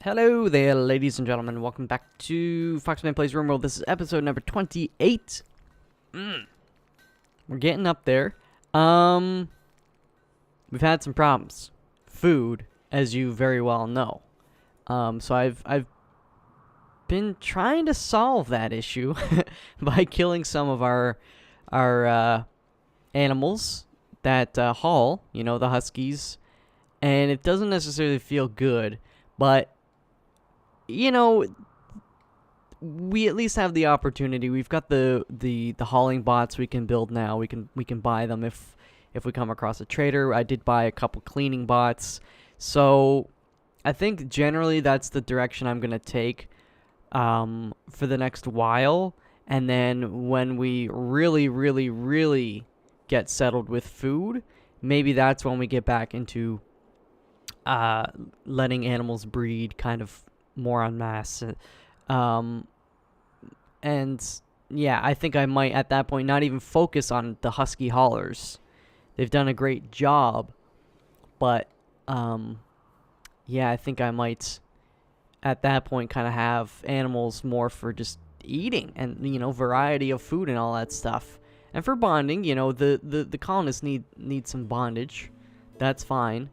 Hello there, ladies and gentlemen. Welcome back to Foxman Plays RimWorld. This is episode number 28. We're getting up there. We've had some problems. Food, as you very well know. So I've been trying to solve that issue by killing some of our animals that haul, you know, the huskies, and it doesn't necessarily feel good, but you know, we at least have the opportunity. We've got the hauling bots we can build now. We can buy them if we come across a trader. I did buy a couple cleaning bots. So I think generally that's the direction I'm going to take for the next while. And then when we really get settled with food, maybe that's when we get back into letting animals breed kind of more en masse. And yeah, I think I might at that point not even focus on the husky haulers. They've done a great job, but yeah, I think I might at that point kind of have animals more for just eating and, you know, variety of food and all that stuff. And for bonding, you know, the colonists need some bondage. That's fine.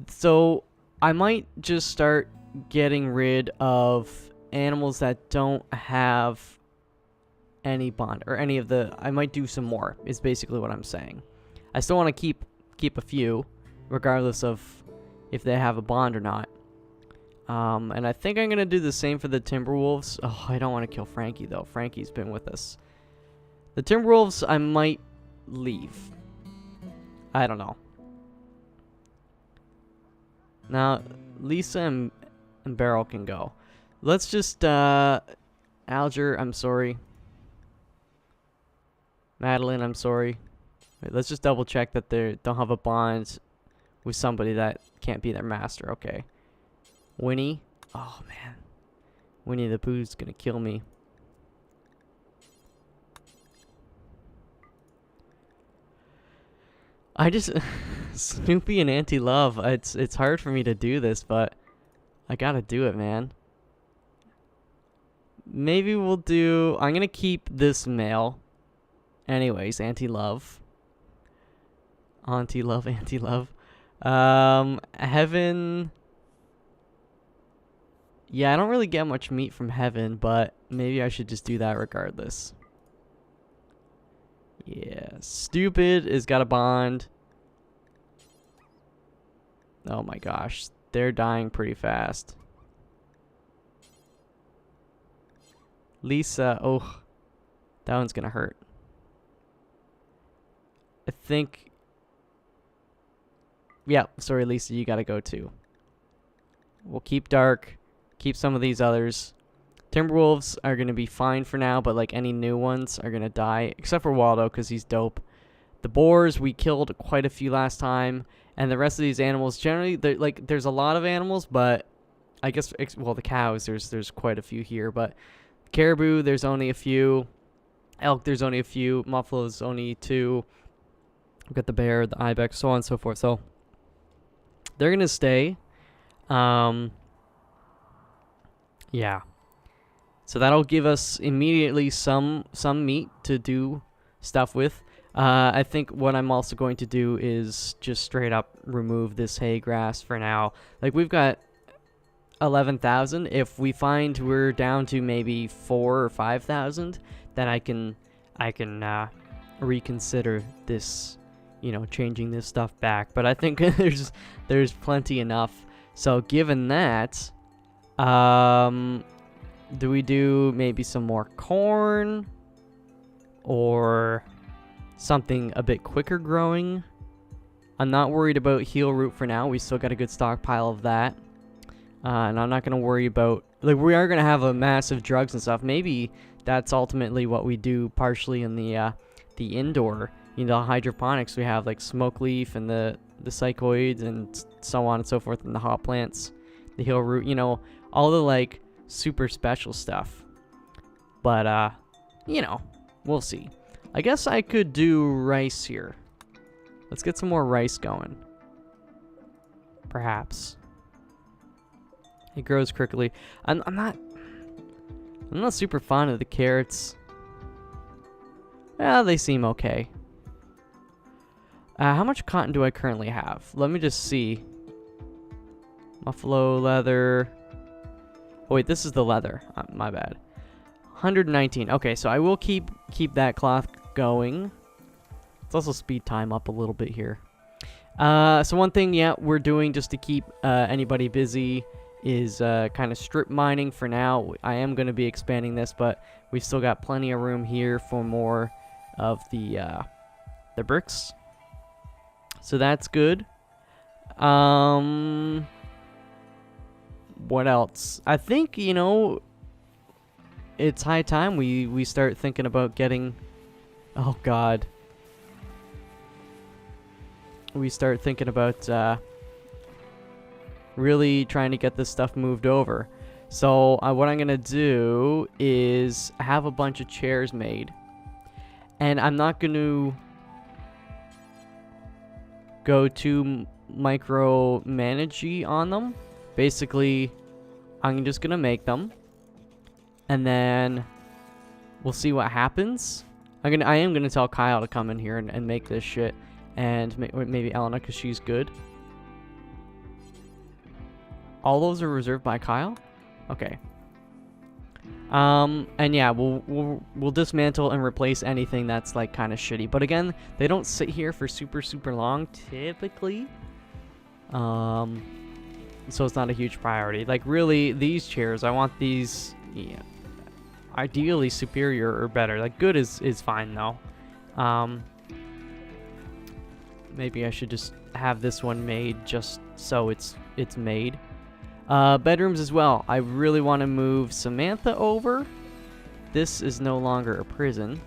So I might just start getting rid of animals that don't have any bond or any of the. I might do some more. Is basically what I'm saying. I still want to keep a few, regardless of if they have a bond or not. And I think I'm gonna do the same for the Timberwolves. Oh, I don't want to kill Frankie though. Frankie's been with us. The Timberwolves, I might leave. I don't know. Now, Lisa and Beryl can go. Let's just, Alger, I'm sorry. Madeline, I'm sorry. Wait, let's just double check that they don't have a bond with somebody that can't be their master. Okay. Winnie. Oh, man. Winnie the Pooh's gonna kill me. I just... Snoopy and Auntie Love. It's hard for me to do this, but I gotta do it, man. Maybe we'll do... I'm gonna keep this male. Anyways, Auntie Love. Auntie Love, Auntie Love. Heaven... Yeah, I don't really get much meat from Heaven, but maybe I should just do that regardless. Yeah, Stupid has got a bond. Oh my gosh, they're dying pretty fast. Lisa, oh, that one's gonna hurt. I think, yeah, sorry Lisa, you gotta go too. We'll keep Dark, keep some of these others. Timberwolves are gonna be fine for now, but like any new ones are gonna die, except for Waldo, because he's dope. The boars, we killed quite a few last time. And the rest of these animals, generally, like there's a lot of animals, but I guess, well, the cows, there's quite a few here. But caribou, there's only a few. Elk, there's only a few. Muffalo's only 2. We've got the bear, the ibex, so on and so forth. So they're gonna stay. Yeah. So that'll give us immediately some meat to do stuff with. I think what I'm also going to do is just straight up remove this hay grass for now. Like, we've got 11,000. If we find we're down to maybe 4,000 or 5,000, then I can reconsider this, you know, changing this stuff back. But I think there's plenty enough. So given that, do we do maybe some more corn or something a bit quicker growing? I'm not worried about heel root for now. We still got a good stockpile of that. And I'm not going to worry about... Like, we are going to have a massive drugs and stuff. Maybe that's ultimately what we do partially in the indoor. You know, hydroponics. We have, like, smoke leaf and the psychoids and so on and so forth. And the hot plants. The heel root. You know, all the, like, super special stuff. But, you know, we'll see. I guess I could do rice here. Let's get some more rice going. Perhaps. It grows quickly. I'm not super fond of the carrots. Yeah, they seem okay. How much cotton do I currently have? Let me just see. Buffalo leather. Oh wait, this is the leather. My bad. 119. Okay, so I will keep that cloth going. Let's also speed time up a little bit here. So one thing, yeah, we're doing just to keep anybody busy is kind of strip mining for now. I am going to be expanding this, but we've still got plenty of room here for more of the bricks. So that's good. What else? I think, you know, it's high time we start thinking about getting... Oh, God. We start thinking about really trying to get this stuff moved over. So what I'm going to do is have a bunch of chairs made. And I'm not going to go too micromanagey on them. Basically, I'm just going to make them. And then we'll see what happens. I am going to tell Kyle to come in here and make this shit. And maybe Elena, because she's good. All those are reserved by Kyle? Okay. And yeah, we'll dismantle and replace anything that's like kind of shitty. But again, they don't sit here for super long typically. So it's not a huge priority. Like really, these chairs, I want these, yeah, ideally superior or better. Like good is fine though. Maybe I should just have this one made just so it's made. Bedrooms as well. I really want to move Samantha over. This is no longer a prison.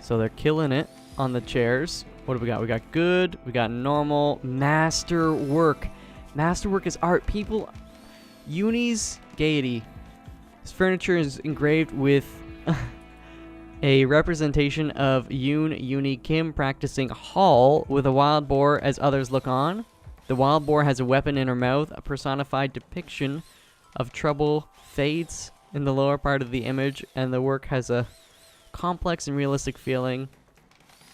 So they're killing it on the chairs. What do we got? We got good. We got normal. Masterwork. Masterwork is art. People. Uni's Gaiety. This furniture is engraved with a representation of Uni Kim practicing Hall with a wild boar as others look on. The wild boar has a weapon in her mouth. A personified depiction of trouble fades in the lower part of the image, and the work has a complex and realistic feeling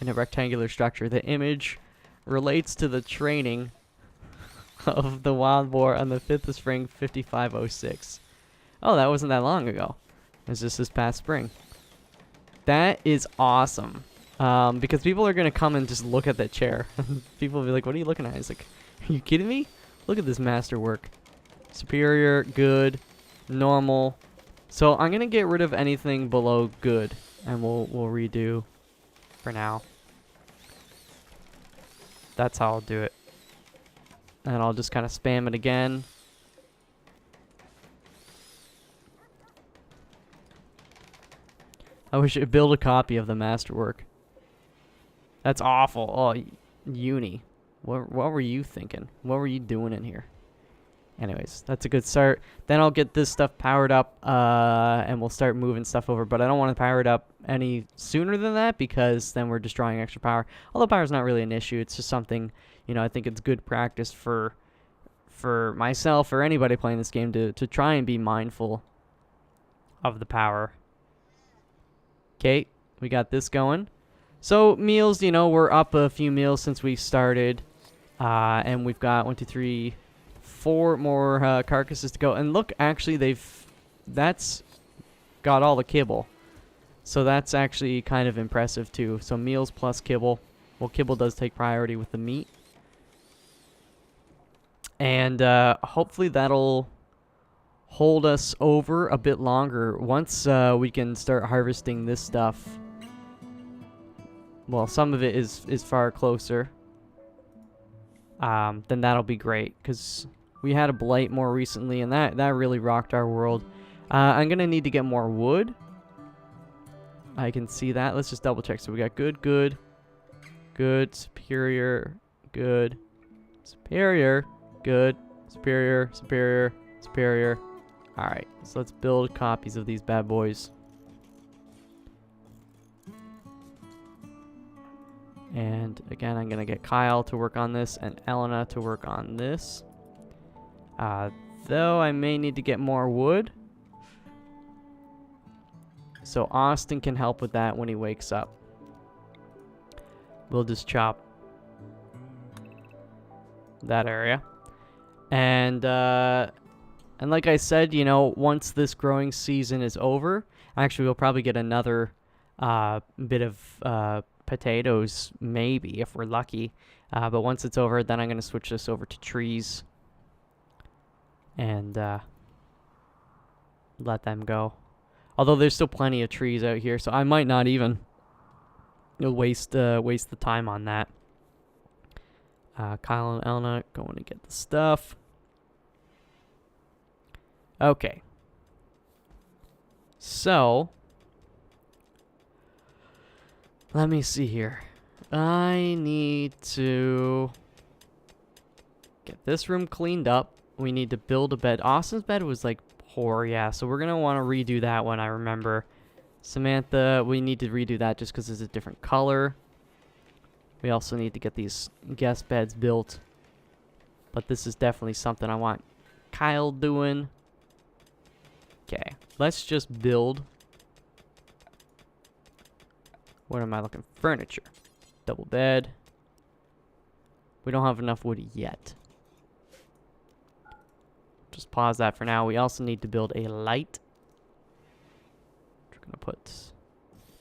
in a rectangular structure. The image relates to the training of the wild boar on the 5th of spring, 5506. Oh, that wasn't that long ago. It was just this past spring. That is awesome. Because people are going to come and just look at that chair. People will be like, what are you looking at? It's like, are you kidding me? Look at this masterwork. Superior, good, normal. So I'm going to get rid of anything below good. And we'll redo for now. That's how I'll do it. And I'll just kind of spam it again. I wish it build a copy of the masterwork. That's awful. Oh, Uni. What were you thinking? What were you doing in here? Anyways, that's a good start. Then I'll get this stuff powered up, and we'll start moving stuff over. But I don't want to power it up any sooner than that, because then we're destroying extra power. Although power's not really an issue. It's just something, you know, I think it's good practice for myself or anybody playing this game to try and be mindful of the power. Okay, we got this going. So meals, you know, we're up a few meals since we started. And we've got 1, 2, 3, 4 more carcasses to go. And look, actually, that's got all the kibble. So that's actually kind of impressive too. So meals plus kibble. Well, kibble does take priority with the meat. And hopefully that'll hold us over a bit longer. Once we can start harvesting this stuff. Well, some of it is far closer. Then that'll be great, because we had a blight more recently, and that really rocked our world. I'm gonna need to get more wood. I can see that. Let's just double check. So we got good, good, good, superior, good, superior, good, superior, superior, superior. All right, so let's build copies of these bad boys. And again, I'm gonna get Kyle to work on this and Elena to work on this. Though I may need to get more wood. So Austin can help with that when he wakes up. We'll just chop that area. And like I said, you know, once this growing season is over, actually we'll probably get another bit of potatoes, maybe, if we're lucky. But once it's over, then I'm going to switch this over to trees and let them go. Although there's still plenty of trees out here, so I might not even waste the time on that. Kyle and Elena going to get the stuff. Okay. So, let me see here. I need to get this room cleaned up. We need to build a bed. Austin's bed was like poor, yeah, so we're going to want to redo that one, I remember. Samantha, we need to redo that just because it's a different color. We also need to get these guest beds built. But this is definitely something I want Kyle doing. Okay, let's just build. What am I looking? Furniture. Double bed. We don't have enough wood yet. Just pause that for now. We also need to build a light. We're going to put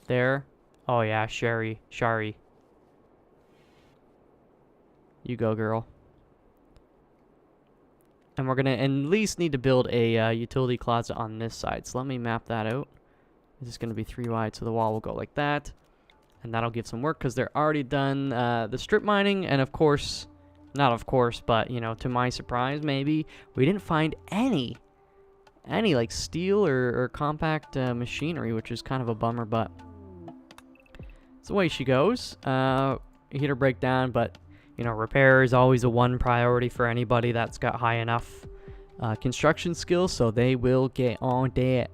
there. Oh yeah, Shari. You go, girl. And we're going to at least need to build a utility closet on this side. So let me map that out. This is going to be 3 wide, so the wall will go like that. And that'll give some work because they're already done the strip mining. And of course, not of course, but, you know, to my surprise, maybe, we didn't find any like steel or compact machinery, which is kind of a bummer, but it's the way she goes. Heater breakdown, but, you know, repair is always a one priority for anybody that's got high enough construction skills, so they will get on that.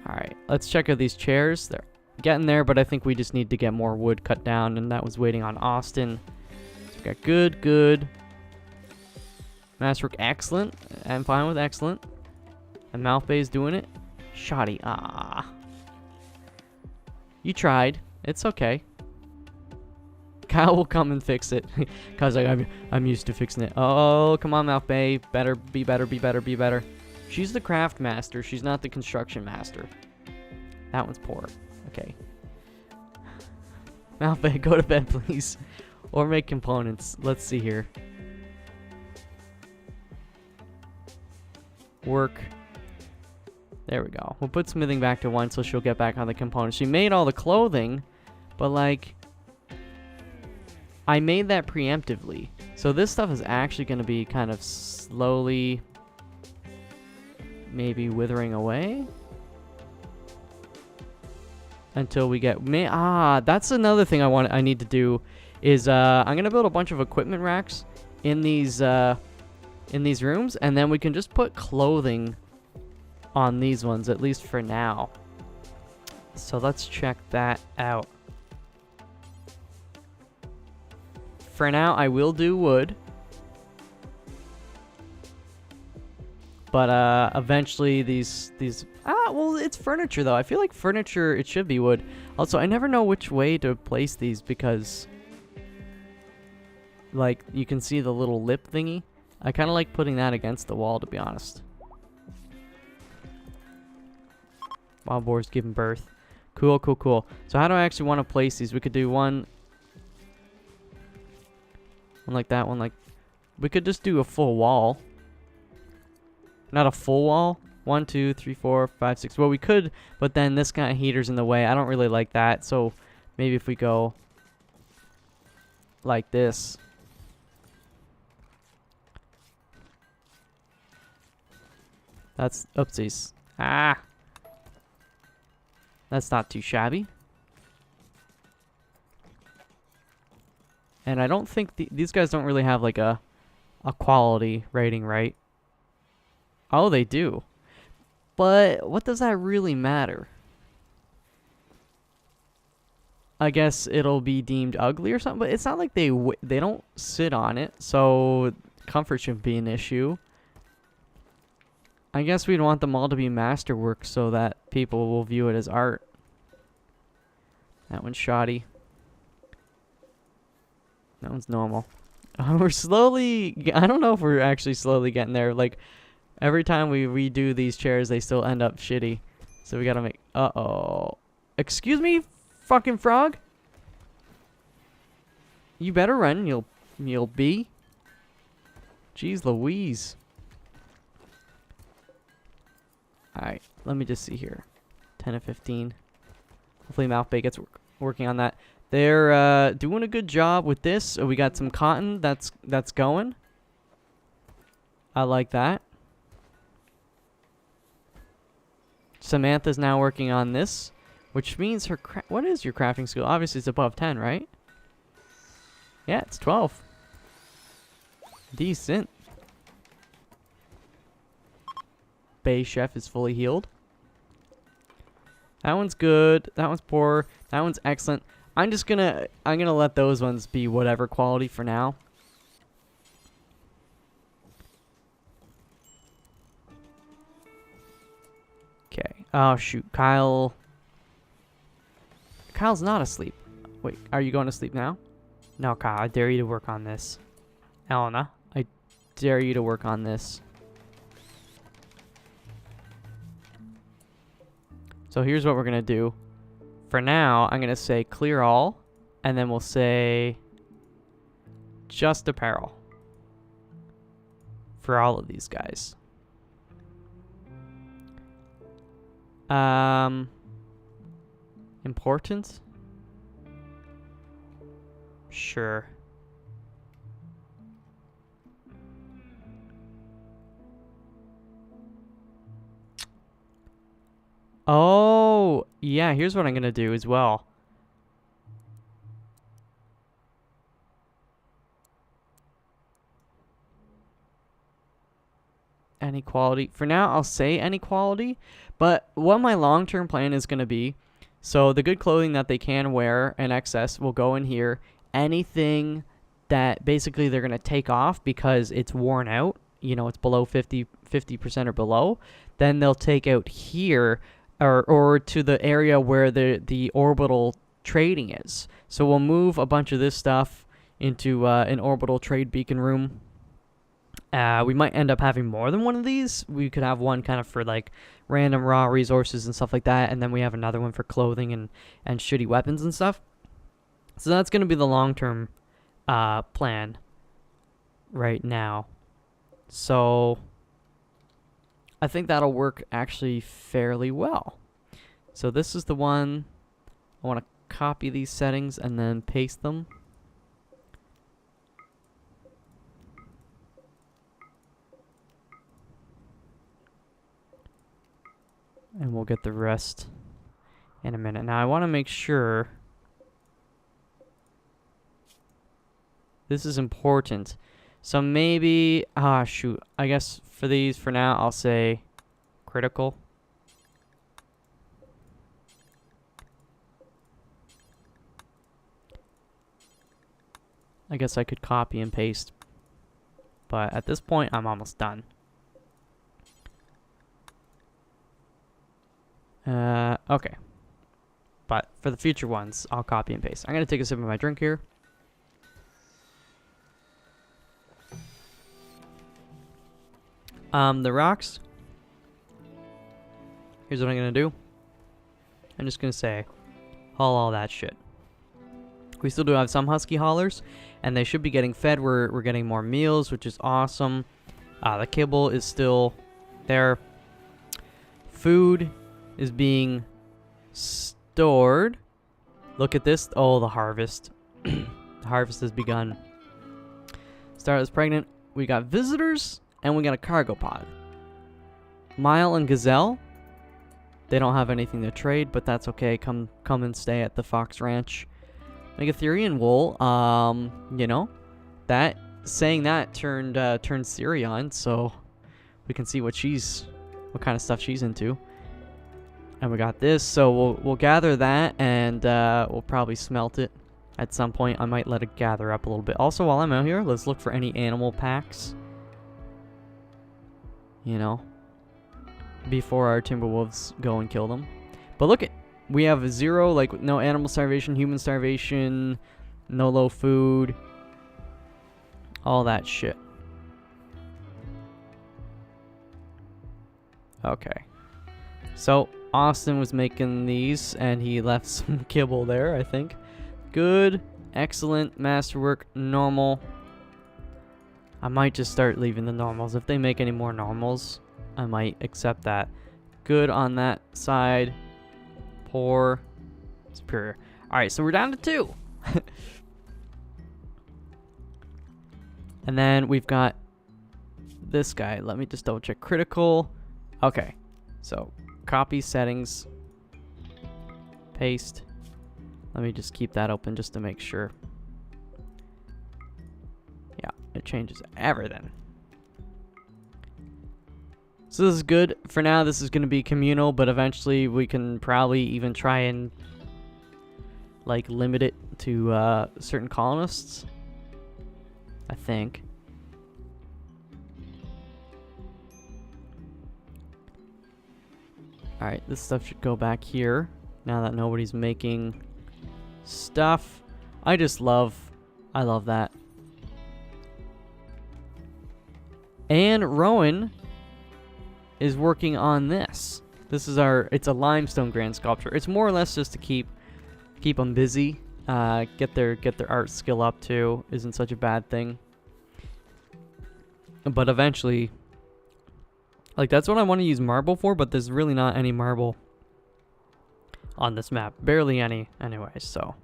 Alright, let's check out these chairs. They're getting there, but I think we just need to get more wood cut down, and that was waiting on Austin. So we got good. Masterwork, excellent. I'm fine with excellent. And Mouth Bay's doing it. Shoddy, you tried. It's okay. Kyle will come and fix it. Cause I'm used to fixing it. Oh, come on, Mouth Bay. Be better. She's the craft master. She's not the construction master. That one's poor. Okay. Mouth Bay, go to bed, please. Or make components. Let's see here. Work. There we go. We'll put smithing back to 1 so she'll get back on the components. She made all the clothing, but like, I made that preemptively. So this stuff is actually going to be kind of slowly maybe withering away until we get that's another thing I need to do is I'm gonna build a bunch of equipment racks in these rooms, and then we can just put clothing on these ones, at least for now. So let's check that out. For now, I will do wood. But eventually these well, it's furniture though. I feel like furniture, it should be wood. Also, I never know which way to place these because like you can see the little lip thingy. I kind of like putting that against the wall, to be honest. Wild boar's giving birth. Cool. So how do I actually want to place these? We could do one like that, one like... We could just do a full wall. Not a full wall. 1, 2, 3, 4, 5, 6. Well, we could, but then this kind of heater's in the way. I don't really like that. So maybe if we go like this. That's oopsies. That's not too shabby. And I don't think these guys don't really have like a quality rating, right? Oh, they do. But what does that really matter? I guess it'll be deemed ugly or something. But it's not like they don't sit on it, so comfort shouldn't be an issue. I guess we'd want them all to be masterwork so that people will view it as art. That one's shoddy. That one's normal. We're slowly... I don't know if we're actually slowly getting there. Like, every time we redo these chairs, they still end up shitty. So we gotta make... Uh-oh. Excuse me, fucking frog? You better run, you'll be. Jeez Louise. Alright, let me just see here. 10 of 15. Hopefully Mouthbait gets working on that. They're doing a good job with this. We got some cotton that's going. I like that. Samantha's now working on this, which means her what is your crafting skill? Obviously it's above 10, right? Yeah, it's 12. Decent. Bay Chef is fully healed. That one's good. That one's poor. That one's excellent. I'm gonna let those ones be whatever quality for now. Okay. Oh shoot, Kyle's not asleep. Wait, are you going to sleep now? No, Kyle, I dare you to work on this. Elena, I dare you to work on this. So here's what we're gonna do. For now, I'm gonna say clear all, and then we'll say just apparel for all of these guys. Important? Sure. Oh, yeah, here's what I'm going to do as well. Any quality. For now, I'll say any quality, but what my long-term plan is going to be, so the good clothing that they can wear in excess will go in here. Anything that basically they're going to take off because it's worn out, you know, it's below 50% or below, then they'll take out here. Or to the area where the orbital trading is. So we'll move a bunch of this stuff into an orbital trade beacon room. We might end up having more than one of these. We could have one kind of for like random raw resources and stuff like that, and then we have another one for clothing and shitty weapons and stuff. So that's going to be the long-term plan right now. So I think that'll work actually fairly well. So this is the one. I want to copy these settings and then paste them. And we'll get the rest in a minute. Now I want to make sure this is important. So maybe, shoot, I guess for these, for now, I'll say critical. I guess I could copy and paste, but at this point, I'm almost done. Okay. But for the future ones, I'll copy and paste. I'm going to take a sip of my drink here. The rocks. Here's what I'm gonna do. I'm just gonna say, haul all that shit. We still do have some husky haulers, and they should be getting fed. We're getting more meals, which is awesome. The kibble is still there. Food is being stored. Look at this. Oh, the harvest. The harvest has begun. Star is pregnant. We got visitors. And we got a cargo pod. Mile and Gazelle. They don't have anything to trade, but that's okay. Come and stay at the Fox Ranch. Megatherian wool. You know, that saying that turned Siri on, so we can see what kind of stuff she's into. And we got this, so we'll gather that, and and we'll probably smelt it at some point. I might let it gather up a little bit. Also, while I'm out here, let's look for any animal packs. You know, before our Timberwolves go and kill them. But look at, we have 0, like, no animal starvation, human starvation, no low food, all that shit. Okay. So, Austin was making these, and he left some kibble there, I think. Good, excellent, masterwork, normal. I might just start leaving the normals. If they make any more normals, I might accept that. Good on that side. Poor. Superior. Alright, so we're down to 2. And then we've got this guy. Let me just double check. Critical. Okay. So, copy settings. Paste. Let me just keep that open just to make sure. Yeah, it changes everything. So this is good. For now, this is going to be communal, but eventually we can probably even try and like limit it to certain colonists. I think. Alright, this stuff should go back here now that nobody's making stuff. I love that. And Rowan is working on this. This is it's a limestone grand sculpture. It's more or less just to keep them busy. Get their art skill up too. Isn't such a bad thing. But eventually, like, that's what I want to use marble for, but there's really not any marble on this map. Barely any anyways, so.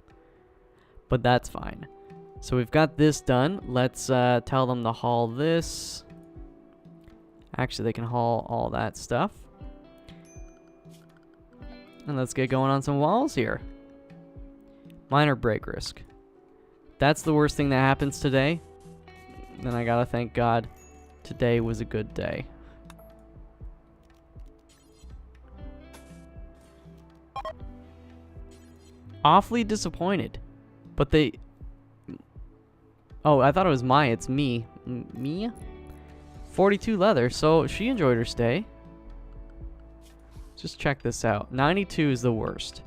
But that's fine. So we've got this done. Let's tell them to haul this. Actually, they can haul all that stuff. And let's get going on some walls here. Minor break risk. That's the worst thing that happens today. Then I gotta thank God today was a good day. Awfully disappointed. But they... Oh, I thought it was it's me. Me? 42 leather, so she enjoyed her stay. Just check this out. 92 is the worst.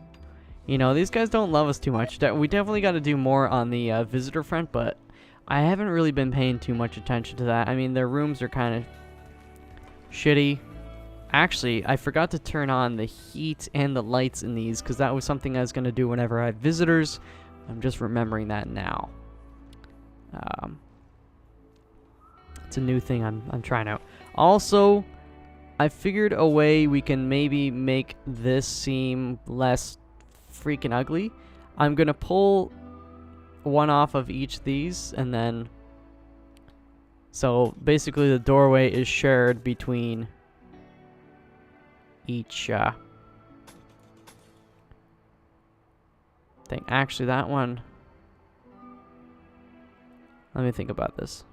You know, these guys don't love us too much. We definitely got to do more on the visitor front, but I haven't really been paying too much attention to that. I mean, their rooms are kind of shitty. Actually, I forgot to turn on the heat and the lights in these, because that was something I was going to do whenever I had visitors. I'm just remembering that now. It's a new thing I'm trying out. Also, I figured a way we can maybe make this seem less freaking ugly. I'm going to pull one off of each of these, and then... So, basically the doorway is shared between each thing. Actually, that one... Let me think about this.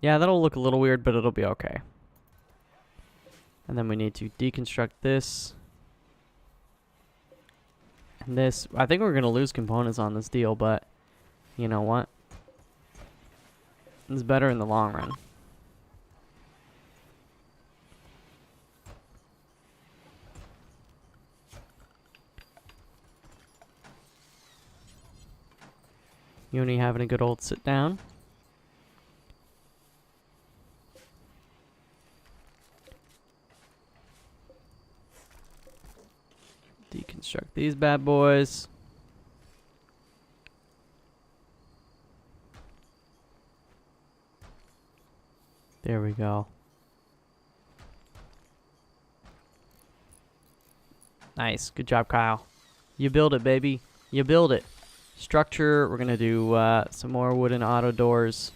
Yeah, that'll look a little weird, but it'll be okay. And then we need to deconstruct this. And this. I think we're going to lose components on this deal, but you know what? It's better in the long run. Uni having a good old sit down. Deconstruct these bad boys. There we go. Nice. Good job, Kyle. You build it, baby. You build it. Structure. We're going to do some more wooden auto doors.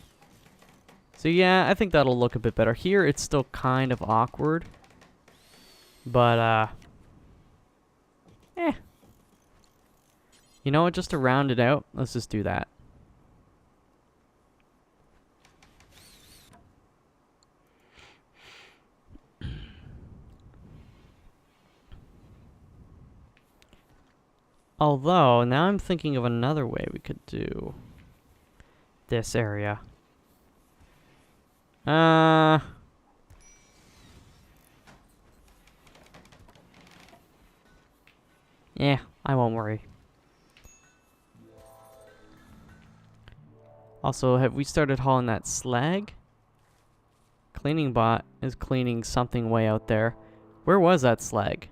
So yeah, I think that'll look a bit better. Here, it's still kind of awkward. But, you know what? Just to round it out, let's just do that. Although, now I'm thinking of another way we could do this area. Yeah, I won't worry. Also, have we started hauling that slag? Cleaning bot is cleaning something way out there. Where was that slag?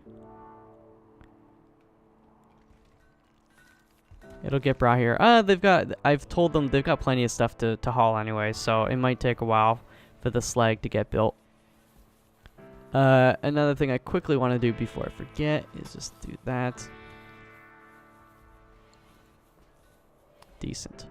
It'll get brought here. I've told them they've got plenty of stuff to haul anyway, so it might take a while for the slag to get built. Another thing I quickly want to do before I forget is just do that. Decent.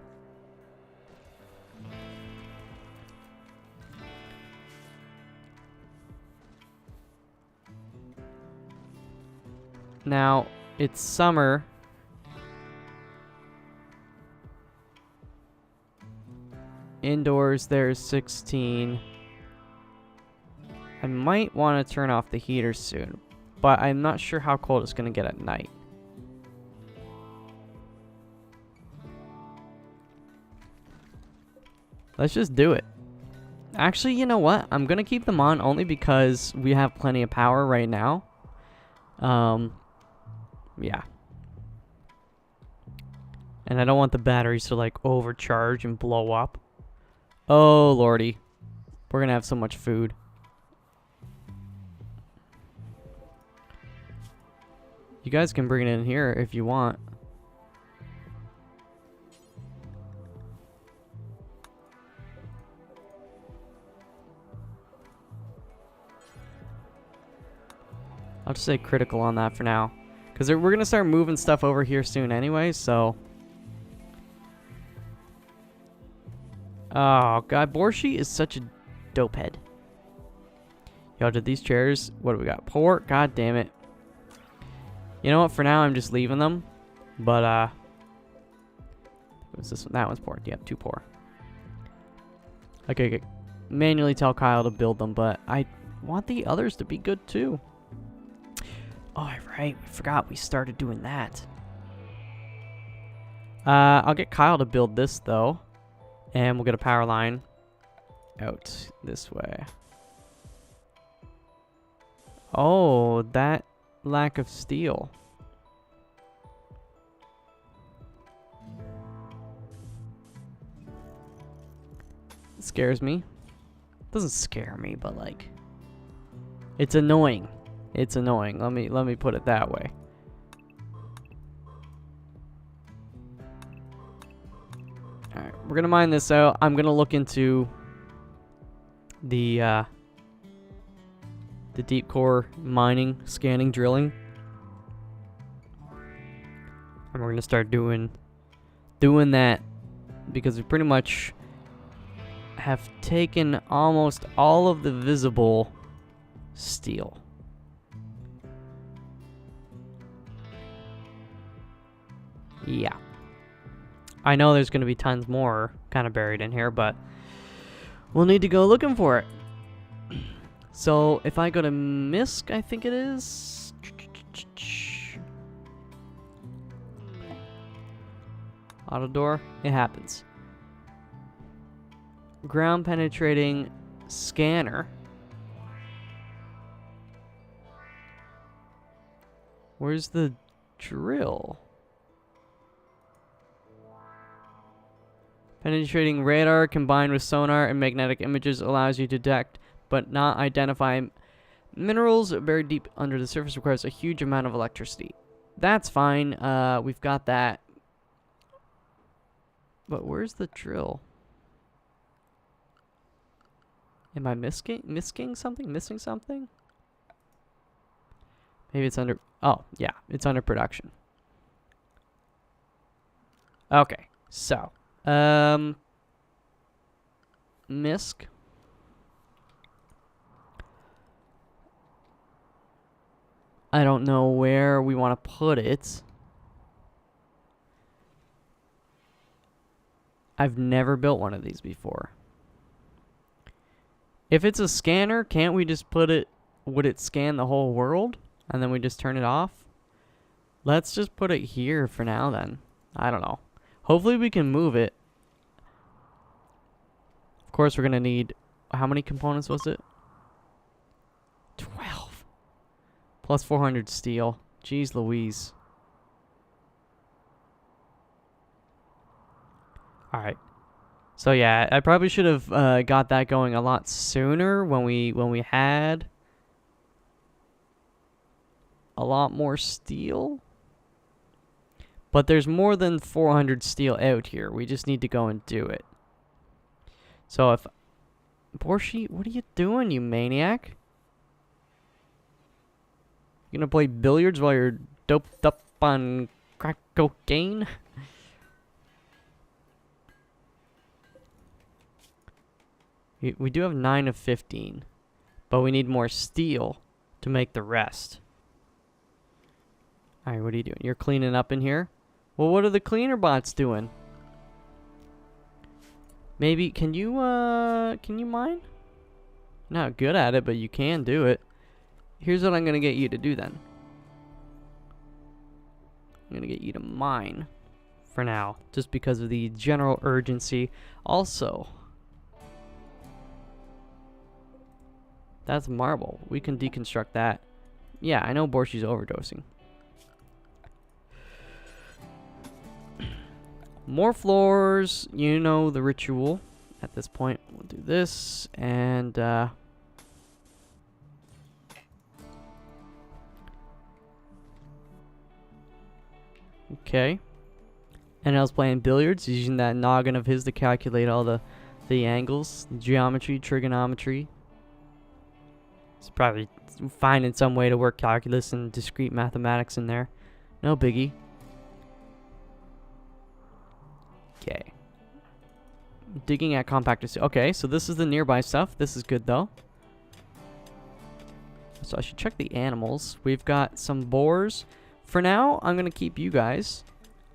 Now, it's summer. Indoors, there's 16. I might want to turn off the heater soon, but I'm not sure how cold it's going to get at night. Let's just do it. Actually, you know what? I'm going to keep them on only because we have plenty of power right now. Yeah. And I don't want the batteries to, like, overcharge and blow up. Oh, lordy. We're going to have so much food. You guys can bring it in here if you want. I'll just say critical on that for now. Because we're going to start moving stuff over here soon anyway, so... Oh, God. Borshi is such a dope head. Yo, did these chairs... What do we got? Port? God damn it. You know what? For now, I'm just leaving them. But, what's this one? That one's port. Yep, 2 poor. Okay. Manually tell Kyle to build them, but I want the others to be good, too. Oh, right. We forgot we started doing that. I'll get Kyle to build this, though. And we'll get a power line out this way. Oh, that lack of steel. It scares me. It doesn't scare me, but like... It's annoying. It's annoying. Let me put it that way. Alright, we're gonna mine this out. I'm gonna look into the deep core mining, scanning, drilling. And we're gonna start doing that because we pretty much have taken almost all of the visible steel. Yeah. I know there's going to be tons more kind of buried in here, but we'll need to go looking for it. So, if I go to Misk, I think it is. Auto door. It happens. Ground penetrating scanner. Where's the drill? Penetrating radar combined with sonar and magnetic images allows you to detect but not identify minerals buried deep under the surface. Requires a huge amount of electricity. That's fine. We've got that. But where's the drill? Am I missing something? Missing something? Maybe it's under... Oh, yeah. It's under production. Okay. So... Misk. I don't know where we want to put it. I've never built one of these before. If it's a scanner, can't we just put it... Would it scan the whole world? And then we just turn it off? Let's just put it here for now then. I don't know. Hopefully we can move it. Of course, we're going to need... How many components was it? 12. Plus 400 steel. Jeez Louise. Alright. So yeah, I probably should have got that going a lot sooner when we had a lot more steel. But there's more than 400 steel out here. We just need to go and do it. So if... Borshi, what are you doing, you maniac? You gonna play billiards while you're doped up on crack cocaine? We do have 9 of 15. But we need more steel to make the rest. Alright, what are you doing? You're cleaning up in here? Well, what are the cleaner bots doing? Maybe, can you mine? Not good at it, but you can do it. Here's what I'm gonna get you to do then. I'm gonna get you to mine for now, just because of the general urgency. Also, that's marble. We can deconstruct that. Yeah, I know Borschi's overdosing. More floors, you know the ritual. At this point, we'll do this, and okay. And I was playing billiards, using that noggin of his to calculate all the angles, geometry, trigonometry. It's probably finding some way to work calculus and discrete mathematics in there. No biggie. Okay. Digging at compactors. Okay, so this is the nearby stuff. This is good though. So I should check the animals. We've got some boars. For now, I'm going to keep you guys.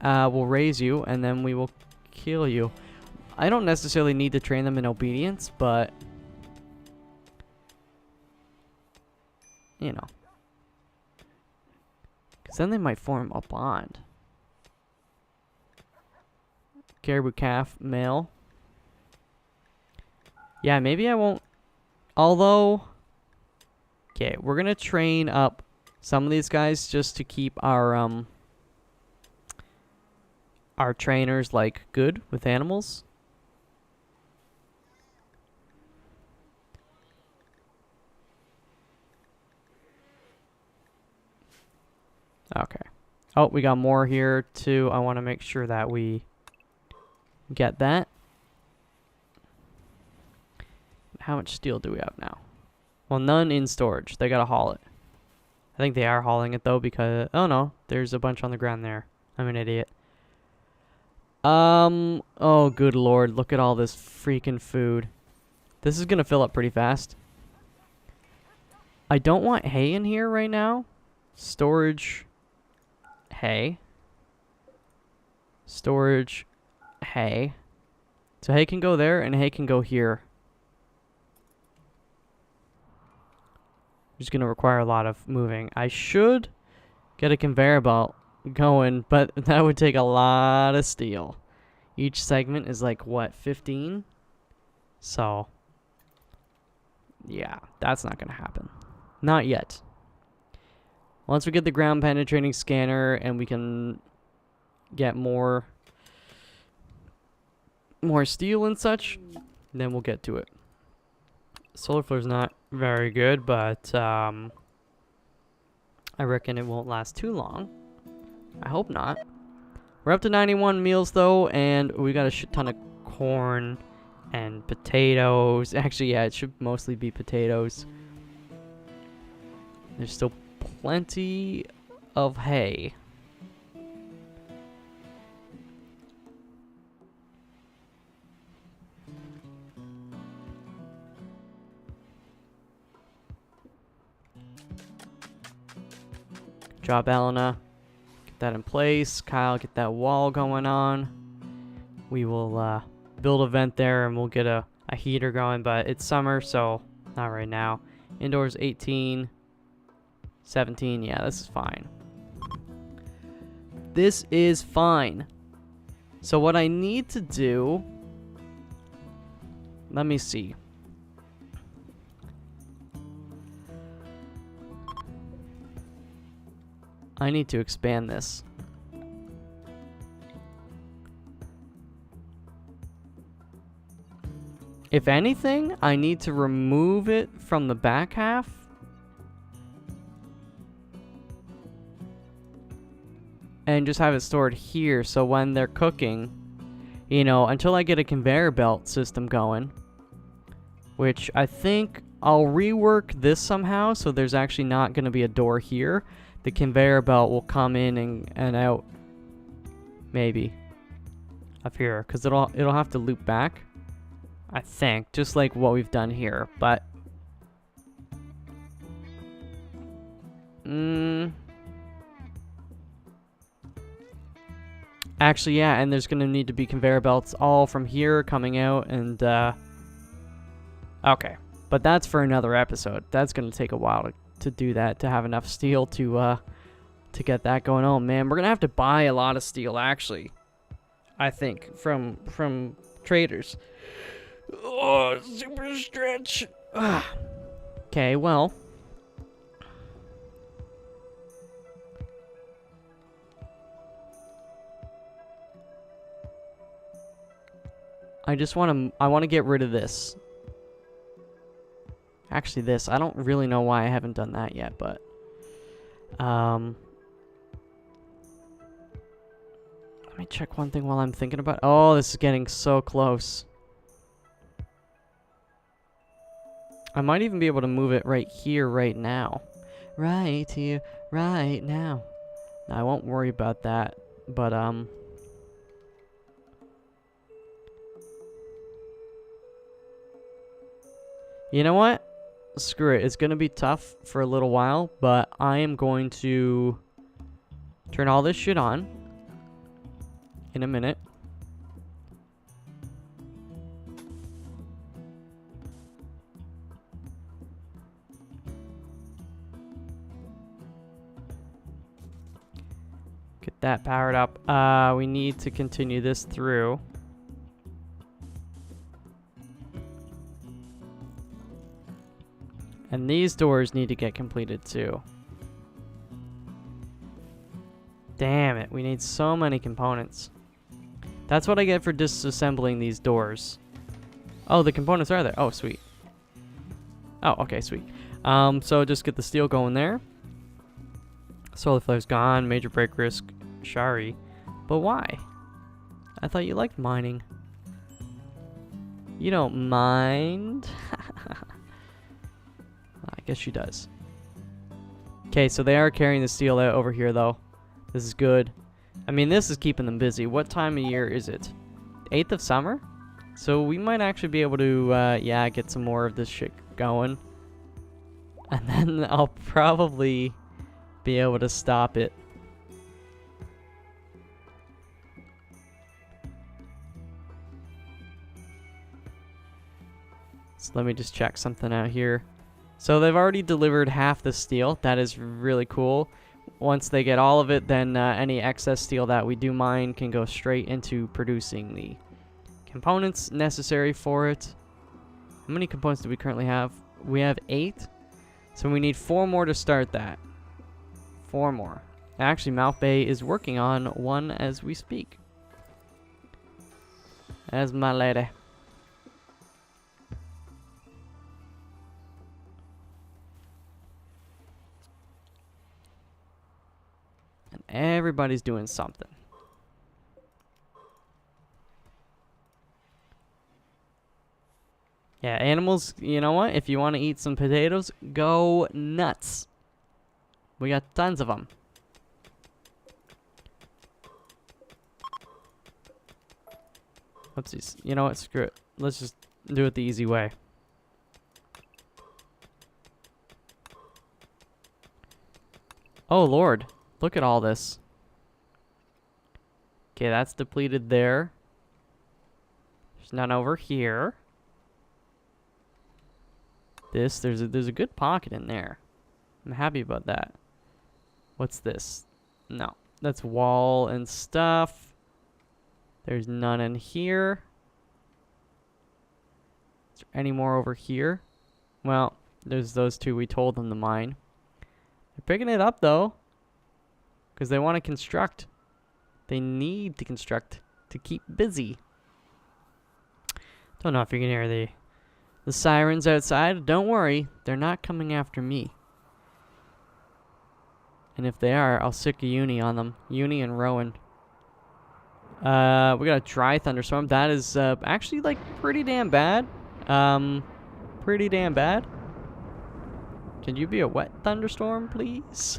We'll raise you and then we will kill you. I don't necessarily need to train them in obedience, but you know. Because then they might form a bond. Caribou calf, male. Yeah, maybe I won't. Although, okay, we're gonna train up some of these guys just to keep our trainers like good with animals. Okay. Oh, we got more here too. I want to make sure that we get that. How much steel do we have now? Well, none in storage. They gotta haul it. I think they are hauling it though because... Oh no, there's a bunch on the ground there. I'm an idiot. Oh good lord, look at all this freaking food. This is gonna fill up pretty fast. I don't want hay in here right now. Storage... hay. Storage... hay. So hay can go there and hay can go here. Just gonna require a lot of moving. I should get a conveyor belt going, but that would take a lot of steel. Each segment is like what, 15? So yeah, that's not gonna happen. Not yet. Once we get the ground penetrating scanner and we can get more steel and such, then we'll get to it. Solar flare's not very good, but I reckon it won't last too long. I hope not. We're up to 91 meals though, and we got a shit ton of corn and potatoes. Actually, yeah, it should mostly be potatoes. There's still plenty of hay. Job, Elena. Get that in place. Kyle, get that wall going on. We will build a vent there and we'll get a heater going, but it's summer, so not right now. Indoors 18, 17. Yeah, this is fine. This is fine. So what I need to do... Let me see. I need to expand this. If anything, I need to remove it from the back half. And just have it stored here, so when they're cooking, you know, until I get a conveyor belt system going, which I think I'll rework this somehow, so there's actually not going to be a door here. The conveyor belt will come in and out, maybe, up here, because it'll have to loop back, I think, just like what we've done here, but... Actually, yeah, and there's going to need to be conveyor belts all from here coming out, and, okay. But that's for another episode. That's going to take a while to do that, to have enough steel to get that going. Oh, man, we're going to have to buy a lot of steel, actually. I think, from traders. Oh, super stretch. Okay, well... I want to get rid of this. Actually, this. I don't really know why I haven't done that yet, but... Let me check one thing while I'm thinking about... Oh, this is getting so close. I might even be able to move it right here, right now. Right here, right now. I won't worry about that, but, you know what? Screw it. It's going to be tough for a little while, but I am going to turn all this shit on in a minute. Get that powered up. We need to continue this through. And these doors need to get completed too. Damn it, we need so many components. That's what I get for disassembling these doors. Oh, the components are there. Oh, sweet. Oh, okay, sweet. So just get the steel going there. Solar flare's gone. Major break risk. Shari. But why? I thought you liked mining. You don't mind? I guess she does. Okay, so they are carrying the steel out over here, though. This is good. I mean, this is keeping them busy. What time of year is it? 8th of summer? So we might actually be able to, yeah, get some more of this shit going. And then I'll probably be able to stop it. So let me just check something out here. So they've already delivered half the steel. That is really cool. Once they get all of it, then any excess steel that we do mine can go straight into producing the components necessary for it. How many components do we currently have? We have 8. So we need 4 more to start that. 4 more. Actually, Mouth Bay is working on one as we speak. As my lady. Everybody's doing something. Yeah, animals, you know what? If you want to eat some potatoes, go nuts. We got tons of them. Oopsies. You know what? Screw it. Let's just do it the easy way. Oh, Lord. Look at all this. Okay, that's depleted there. There's none over here. There's a good pocket in there. I'm happy about that. What's this? No. That's wall and stuff. There's none in here. Is there any more over here? Well, there's those two we told them to mine. They're picking it up, though. Because they want to construct. They need to construct to keep busy. Don't know if you can hear the sirens outside. Don't worry. They're not coming after me. And if they are, I'll sick a uni on them. Uni and Rowan. We got a dry thunderstorm. That is actually like pretty damn bad. Pretty damn bad. Can you be a wet thunderstorm, please?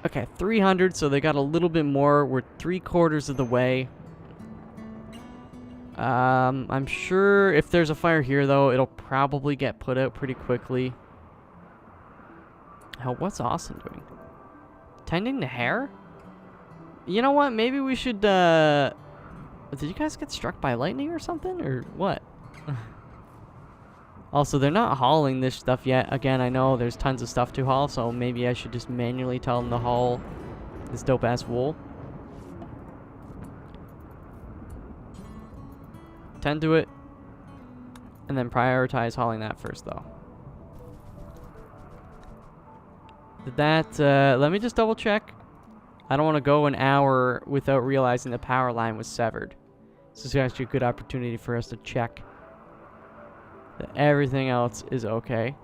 Okay, 300, so they got a little bit more. We're 3/4 of the way. I'm sure if there's a fire here, though, it'll probably get put out pretty quickly. Oh, what's Austin doing? Tending to hair? You know what? Maybe we should, did you guys get struck by lightning or something? Or what? Also, they're not hauling this stuff yet. Again, I know there's tons of stuff to haul, so maybe I should just manually tell them to haul this dope-ass wool. Tend to it, and then prioritize hauling that first, though. Did that, let me just double check. I don't want to go an hour without realizing the power line was severed. This is actually a good opportunity for us to check that everything else is okay.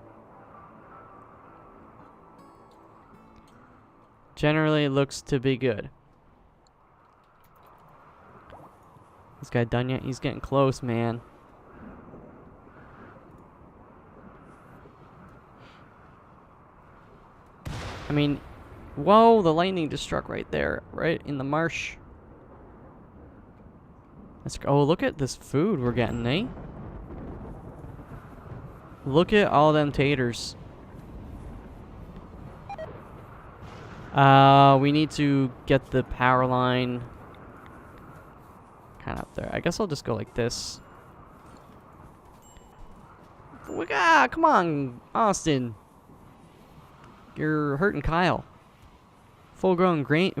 Generally, it looks to be good. This guy done yet? He's getting close, man. I mean, whoa, the lightning just struck right there, right in the marsh. Let's go. Oh, look at this food we're getting, eh? Look at all them taters. We need to get the power line kind of up there. I guess I'll just go like this. Come on, Austin. You're hurting Kyle. Full grown gaming.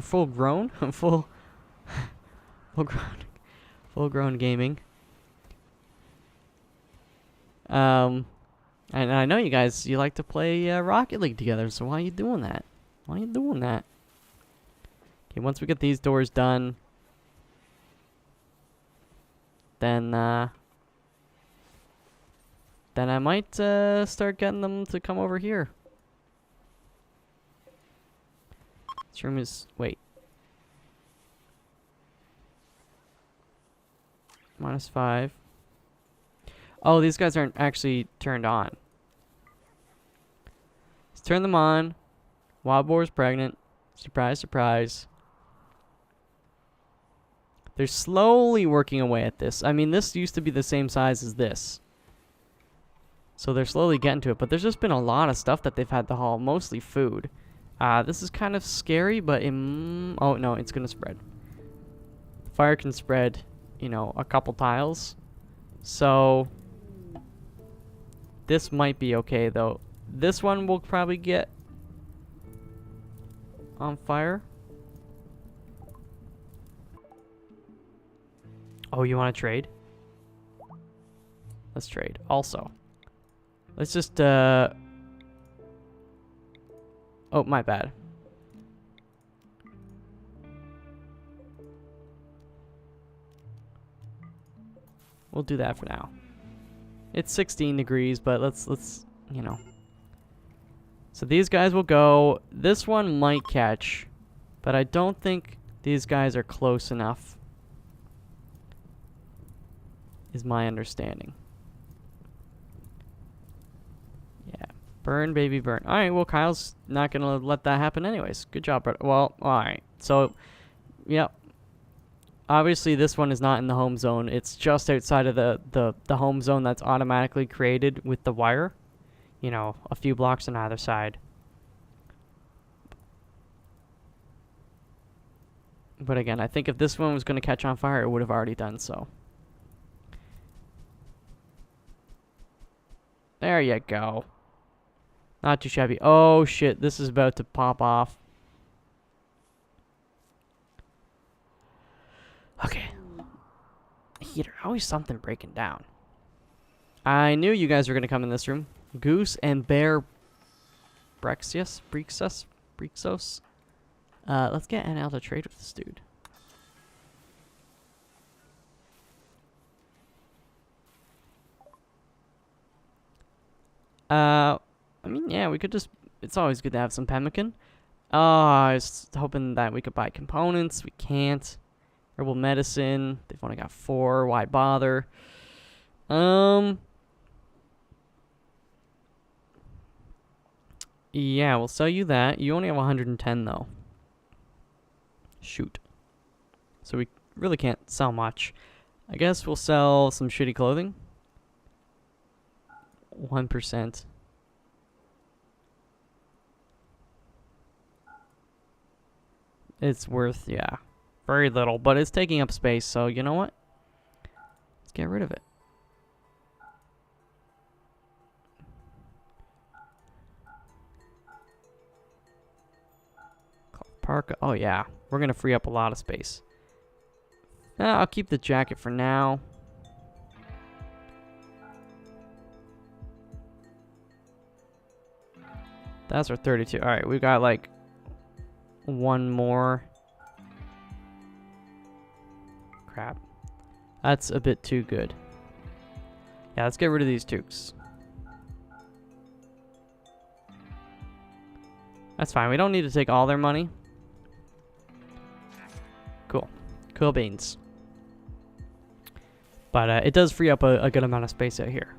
And I know you guys, you like to play Rocket League together, so why are you doing that? Why are you doing that? Okay, once we get these doors done, then I might start getting them to come over here. This room is, wait. -5. Oh, these guys aren't actually turned on. Let's turn them on. Wild boar's pregnant. Surprise, surprise. They're slowly working away at this. I mean, this used to be the same size as this. So they're slowly getting to it. But there's just been a lot of stuff that they've had to haul. Mostly food. This is kind of scary, but oh, no, it's going to spread. Fire can spread, you know, a couple tiles. So this might be okay, though. This one will probably get on fire. Oh, you want to trade? Let's trade. Also, let's just, oh, my bad. We'll do that for now. It's 16 degrees, but let's, you know. So these guys will go. This one might catch, but I don't think these guys are close enough, is my understanding. Yeah. Burn, baby, burn. Alright, well, Kyle's not going to let that happen anyways. Good job, brother. Well, alright. So, yep. Obviously, this one is not in the home zone. It's just outside of the home zone that's automatically created with the wire. You know, a few blocks on either side. But again, I think if this one was going to catch on fire, it would have already done so. There you go. Not too shabby. Oh, shit. This is about to pop off. Okay. Heater. Always something breaking down. I knew you guys were going to come in this room. Goose and Bear Brexus? Brexos? Let's get NL to trade with this dude. I mean, yeah, we could just... It's always good to have some pemmican. Oh, I was hoping that we could buy components. We can't. Herbal medicine. They've only got 4. Why bother? Yeah, we'll sell you that. You only have 110, though. Shoot. So we really can't sell much. I guess we'll sell some shitty clothing. 1%. It's worth, yeah, very little, but it's taking up space, so you know what? Let's get rid of it. Parka, oh yeah, we're gonna free up a lot of space. I'll keep the jacket for now. That's our 32. All right, we've got like one more. Crap. That's a bit too good. Yeah, let's get rid of these toques. That's fine. We don't need to take all their money. Cool. Cool beans. But it does free up a good amount of space out here,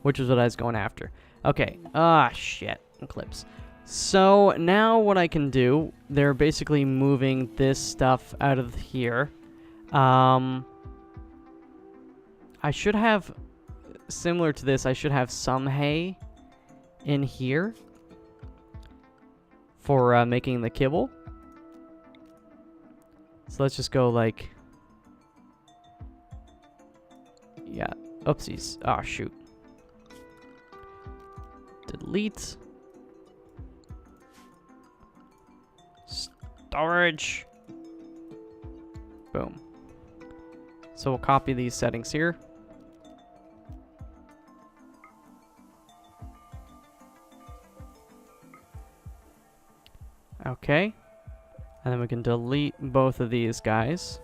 which is what I was going after. Okay. Ah, shit. Clips. So now what I can do, they're basically moving this stuff out of here. I should have, similar to this, I should have some hay in here for making the kibble. So let's just go like, yeah, oopsies. Oh, shoot. Delete. Storage. Boom. So we'll copy these settings here. Okay. And then we can delete both of these guys.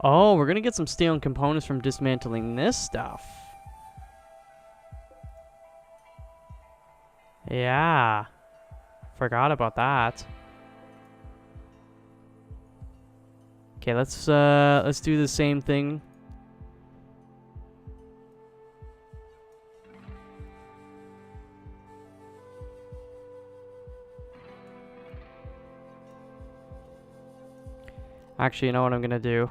Oh, we're gonna get some steel and components from dismantling this stuff. Yeah. Forgot about that. Okay, let's do the same thing. Actually, you know what I'm gonna do?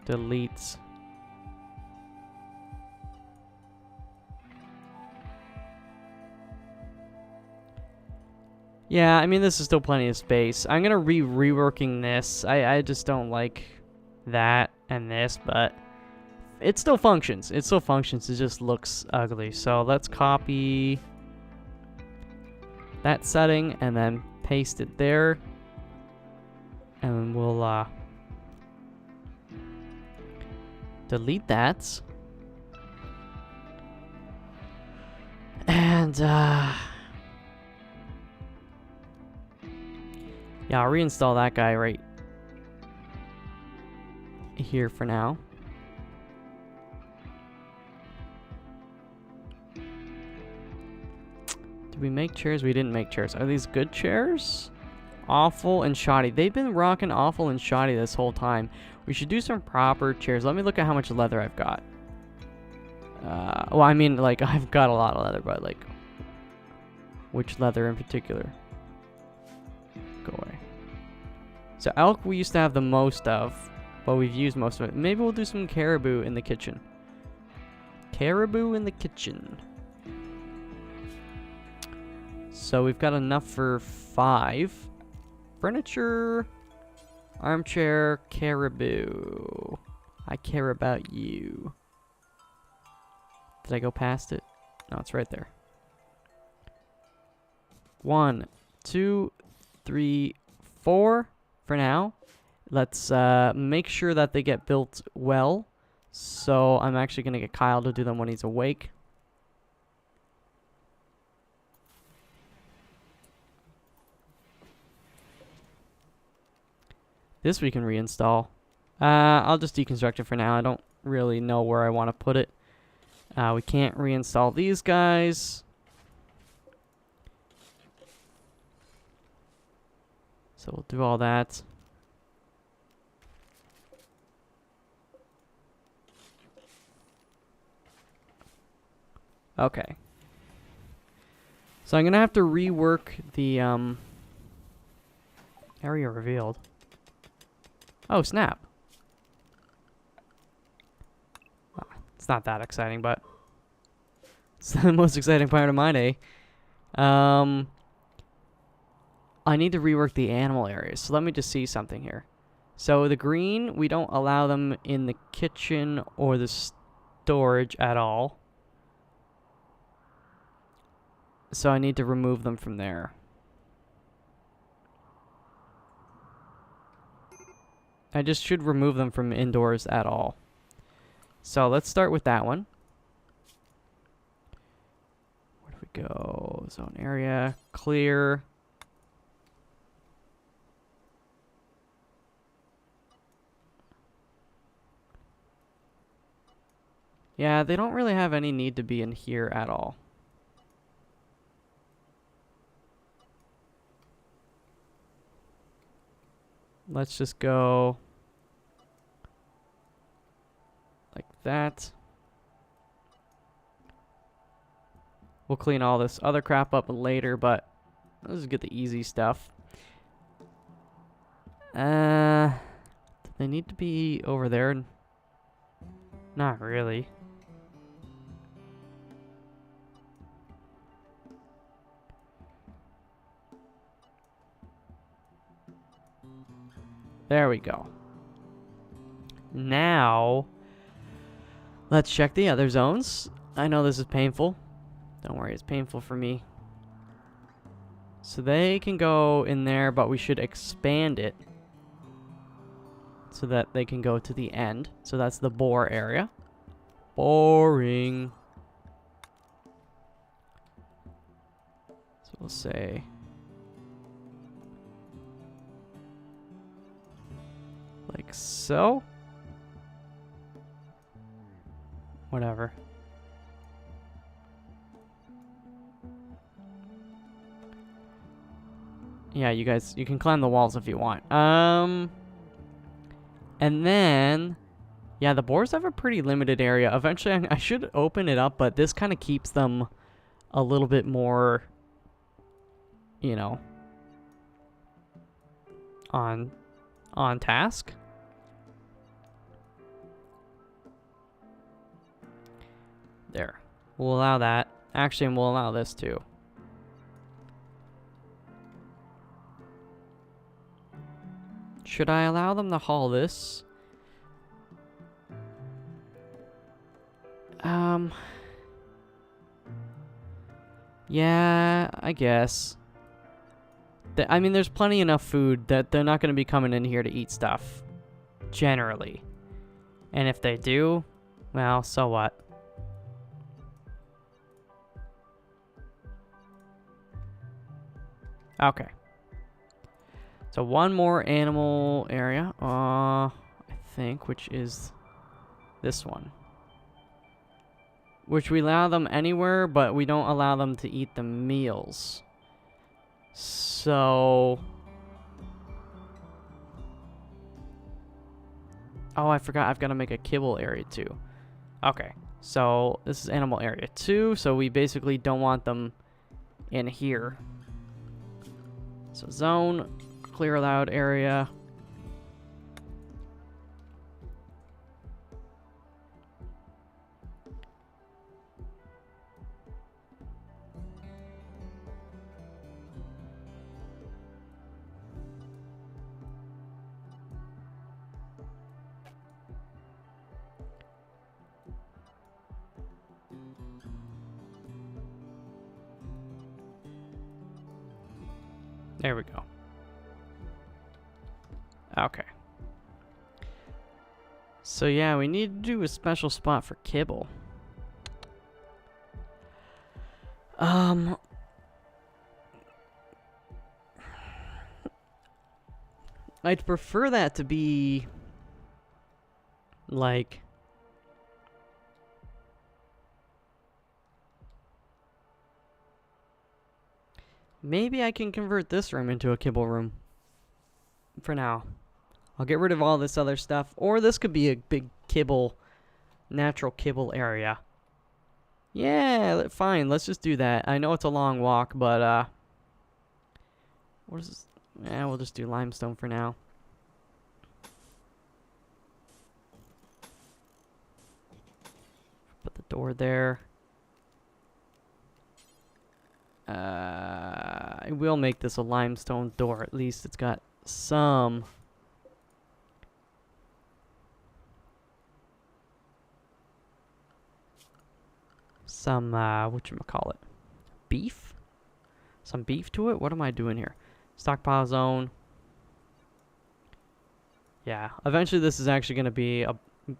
Delete. Yeah, I mean, this is still plenty of space. I'm gonna reworking this. I just don't like that and this, but it still functions. It still functions. It just looks ugly. So let's copy that setting and then paste it there. And we'll delete that. And yeah, I'll reinstall that guy right here for now. Did we make chairs? We didn't make chairs. Are these good chairs? Awful and shoddy. They've been rocking awful and shoddy this whole time. We should do some proper chairs. Let me look at how much leather I've got. Well, I mean, like, I've got a lot of leather, but, like, which leather in particular? Go away. So elk we used to have the most of, but we've used most of it. Maybe we'll do some caribou in the kitchen. Caribou in the kitchen. So we've got enough for 5. Furniture, armchair, caribou. I care about you. Did I go past it? No, it's right there. 1, 2, 3, 4 for now. Let's make sure that they get built well. So I'm actually going to get Kyle to do them when he's awake. This we can reinstall. I'll just deconstruct it for now. I don't really know where I want to put it. We can't reinstall these guys. So we'll do all that. Okay. So I'm going to have to rework the area revealed. Oh, snap. Well, it's not that exciting, but it's the most exciting part of my day. I need to rework the animal areas. So let me just see something here. So the green, we don't allow them in the kitchen or the storage at all. So I need to remove them from there. I just should remove them from indoors at all. So let's start with that one. Where do we go? Zone area, clear. Yeah, they don't really have any need to be in here at all. Let's just go like that. We'll clean all this other crap up later, but let's just get the easy stuff. Do they need to be over there? Not really. There we go. Now, let's check the other zones. I know this is painful. Don't worry, it's painful for me. So they can go in there, but we should expand it so that they can go to the end. So that's the boar area. Boring. So we'll say like so. Whatever. Yeah, you guys, you can climb the walls if you want. And then, yeah, the boars have a pretty limited area. Eventually, I should open it up, but this kind of keeps them a little bit more, you know, on task. There. We'll allow that. Actually, and we'll allow this too. Should I allow them to haul this? Yeah, I guess. I mean, there's plenty enough food that they're not going to be coming in here to eat stuff. Generally. And if they do, well, so what? Okay. So one more animal area, I think, which is this one. Which we allow them anywhere, but we don't allow them to eat the meals. So... oh, I forgot, I've got to make a kibble area too. Okay, so this is animal area 2, so we basically don't want them in here. So zone, clear allowed area. There we go. Okay. So yeah, we need to do a special spot for kibble. I'd prefer that to be like maybe I can convert this room into a kibble room for now. I'll get rid of all this other stuff, or this could be a big kibble, natural kibble area. Yeah, fine, let's just do that. I know it's a long walk, but what is this? Yeah, we'll just do limestone for now. Put the door there. I will make this a limestone door. At least it's got some whatchamacallit? Beef? Some beef to it? What am I doing here? Stockpile zone. Yeah, eventually this is actually going to be a,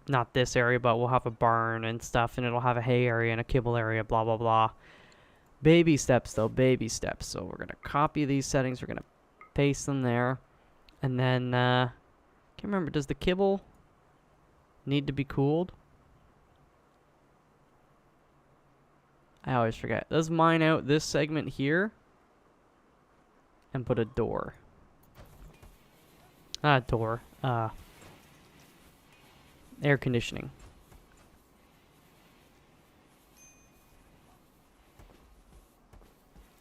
not this area, but we'll have a barn and stuff, and it'll have a hay area and a kibble area, blah, blah, blah. Baby steps, though, baby steps. So we're going to copy these settings. We're going to paste them there. And then, can't remember, does the kibble need to be cooled? I always forget. Let's mine out this segment here and put a door. Not a door. Air conditioning.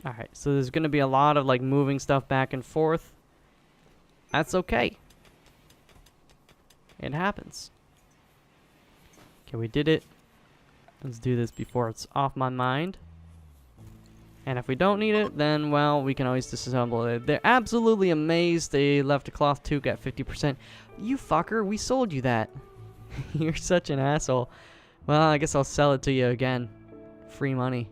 Alright, so there's going to be a lot of like moving stuff back and forth. That's okay. It happens. Okay, we did it. Let's do this before it's off my mind. And if we don't need it, then, well, we can always disassemble it. They're absolutely amazed they left a cloth toque at 50%. You fucker, we sold you that. You're such an asshole. Well, I guess I'll sell it to you again. Free money.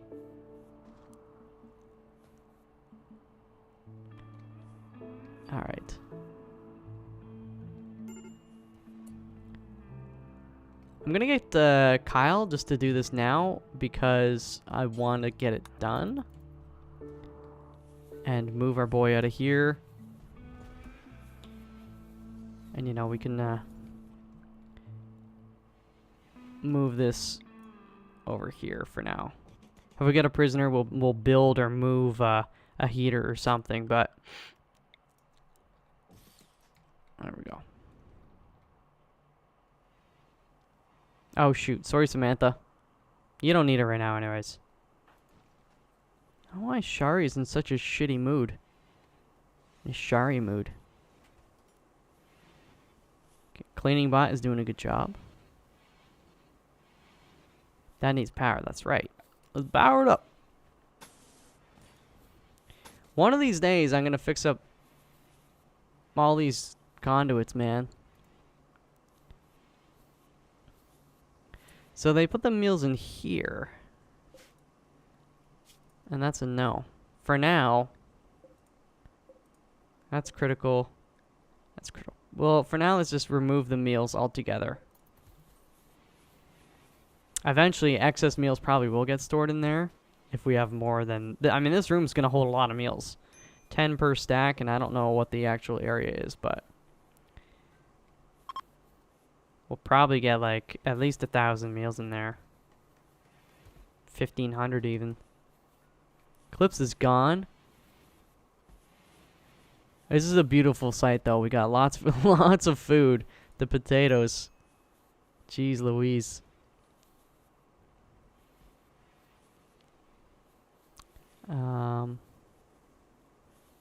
Alright. I'm gonna get Kyle just to do this now because I want to get it done. And move our boy out of here. And you know, we can move this over here for now. If we get a prisoner, we'll build or move a heater or something, but there we go. Oh shoot, sorry Samantha. You don't need it right now anyways. I don't know why Shari's in such a shitty mood. A Shari mood. Okay, cleaning bot is doing a good job. That needs power, that's right. Let's power it up. One of these days I'm gonna fix up all these conduits, man. So they put the meals in here. And that's a no. For now. That's critical. That's critical. Well, for now, let's just remove the meals altogether. Eventually, excess meals probably will get stored in there. If we have more than... I mean, this room's going to hold a lot of meals. 10 per stack, and I don't know what the actual area is, but... we'll probably get, like, at least 1,000 meals in there. 1,500 even. Clips is gone. This is a beautiful sight, though. We got lots of food. The potatoes. Jeez Louise.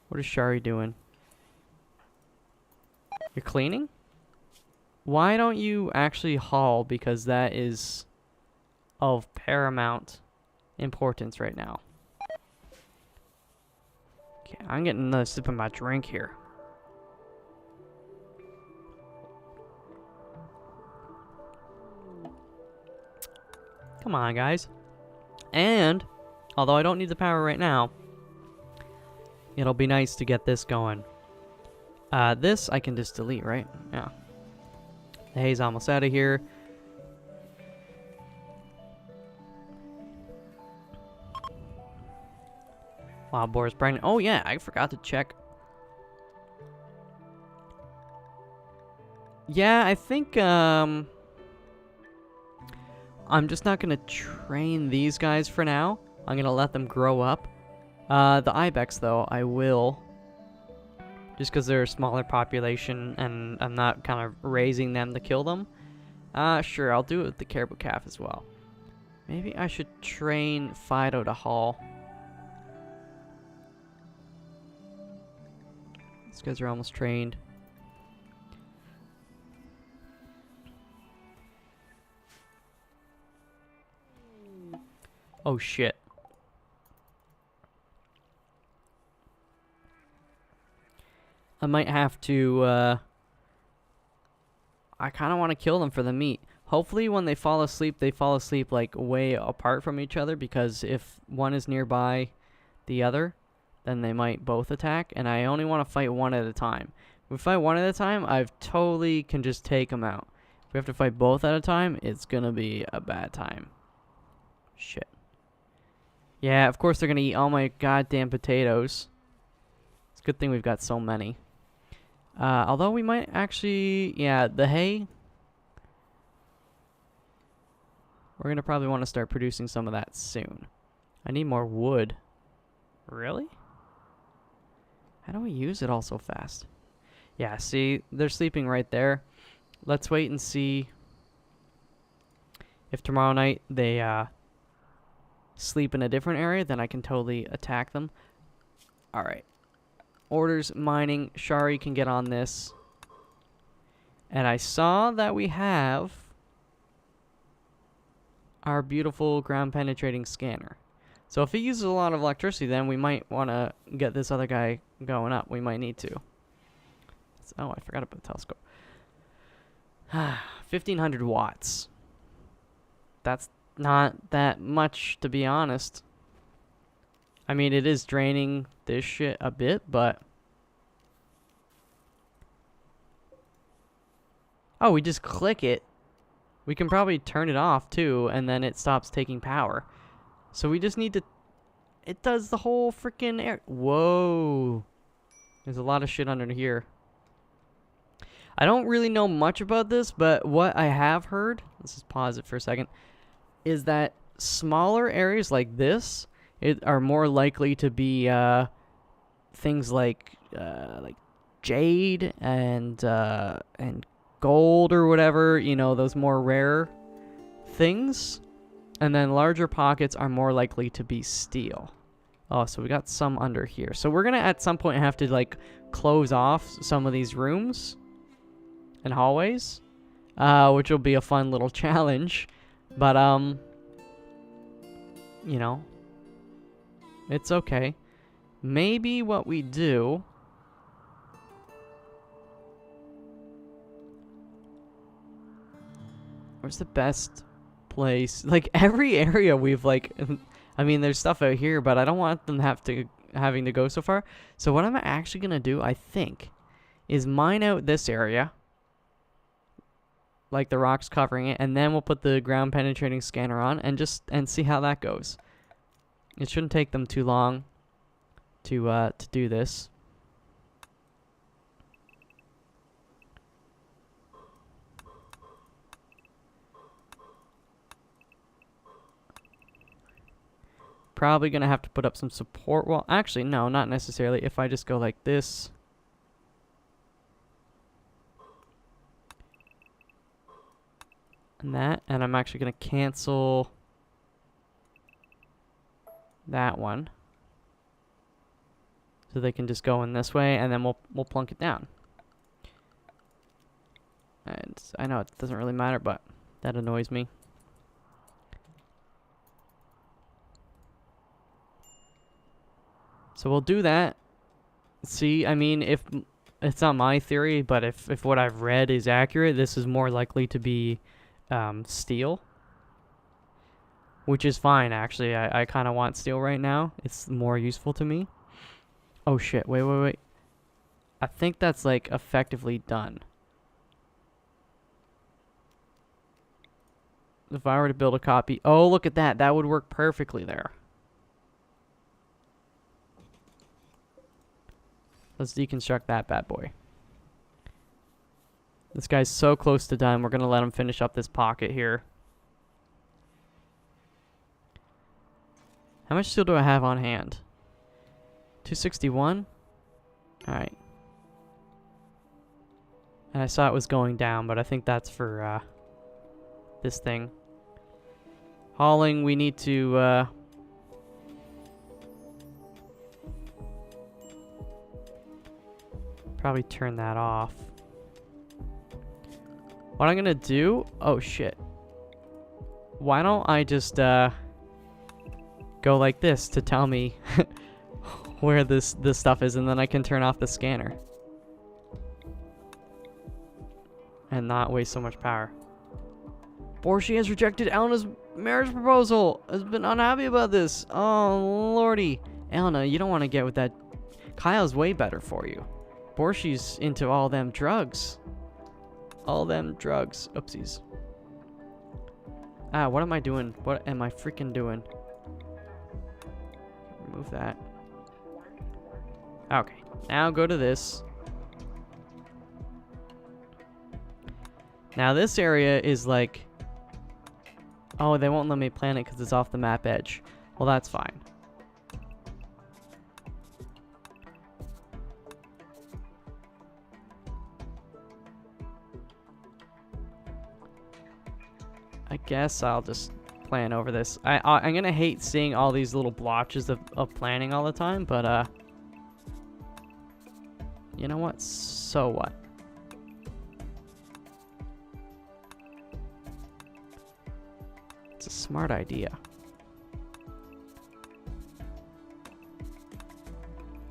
What is Shari doing? You're cleaning? Why don't you actually haul? Because that is of paramount importance right now. Okay, I'm getting another sip of my drink here. Come on, guys. And, although I don't need the power right now, It'll be nice to get this going. This I can just delete, right? Yeah. The hay's almost out of here. Wild boar is pregnant. Oh yeah, I forgot to check. Yeah, I think I'm just not gonna train these guys for now. I'm gonna let them grow up. The ibex though, I will. Just because they're a smaller population and I'm not kind of raising them to kill them. Sure, I'll do it with the caribou calf as well. Maybe I should train Fido to haul. These guys are almost trained. Oh shit. I might have to, I kind of want to kill them for the meat. Hopefully when they fall asleep like way apart from each other, because if one is nearby the other, then they might both attack, and I only want to fight one at a time. If we fight one at a time, I totally can just take them out. If we have to fight both at a time, it's gonna be a bad time. Shit. Yeah, of course they're gonna eat all my goddamn potatoes. It's a good thing we've got so many. Although we might actually, yeah, the hay. We're gonna probably want to start producing some of that soon. I need more wood. Really? How do we use it all so fast? Yeah, see, they're sleeping right there. Let's wait and see if tomorrow night they sleep in a different area, then I can totally attack them. Alright. Orders mining. Shari can get on this. And I saw that we have our beautiful ground penetrating scanner. So if it uses a lot of electricity, then we might want to get this other guy going up. We might need to. Oh, I forgot about the telescope. 1500 watts. That's not that much, to be honest. I mean, it is draining this shit a bit, but... Oh, we just click it. We can probably turn it off, too, and then it stops taking power. So we just need to... It does the whole freaking air... Whoa. There's a lot of shit under here. I don't really know much about this, but what I have heard... Let's just pause it for a second. Is that smaller areas like this are more likely to be things like jade and gold or whatever, you know, those more rare things. And then larger pockets are more likely to be steel. Oh, so we got some under here. So we're gonna at some point have to like close off some of these rooms and hallways, which will be a fun little challenge. But you know, it's okay. Maybe what we do... Where's the best place? Like, every area we've, like... I mean, there's stuff out here, but I don't want them having to go so far. So what I'm actually going to do, I think, is mine out this area. Like the rocks covering it. And then we'll put the ground penetrating scanner on and see how that goes. It shouldn't take them too long to do this. Probably gonna have to put up some support wall. Actually, no, not necessarily. If I just go like this. And that, and I'm actually gonna cancel that one. So they can just go in this way, and then we'll plunk it down. And I know it doesn't really matter, but that annoys me. So we'll do that. See, I mean, if it's not my theory, but if what I've read is accurate, this is more likely to be steel. Which is fine, actually. I kind of want steel right now. It's more useful to me. Oh shit, wait, wait, wait. I think that's like effectively done. If I were to build a copy, oh look at that, that would work perfectly there. Let's deconstruct that bad boy. This guy's so close to done, we're gonna let him finish up this pocket here. How much steel do I have on hand? 261? Alright. And I saw it was going down, but I think that's for this thing. Hauling, we need to probably turn that off. What I'm gonna do, oh shit. Why don't I just go like this to tell me where this stuff is, and then I can turn off the scanner. And not waste so much power. Borshi has rejected Elena's marriage proposal. Has been unhappy about this. Oh, lordy. Elena, you don't want to get with that. Kyle's way better for you. Borshi's into all them drugs. All them drugs. Oopsies. Ah, what am I doing? What am I freaking doing? Remove that. Okay. Now go to this. Now this area is like... Oh, they won't let me plant it because it's off the map edge. Well, that's fine. I guess I'll just plan over this. I'm gonna hate seeing all these little blotches of planting all the time, but you know what? So what? It's a smart idea.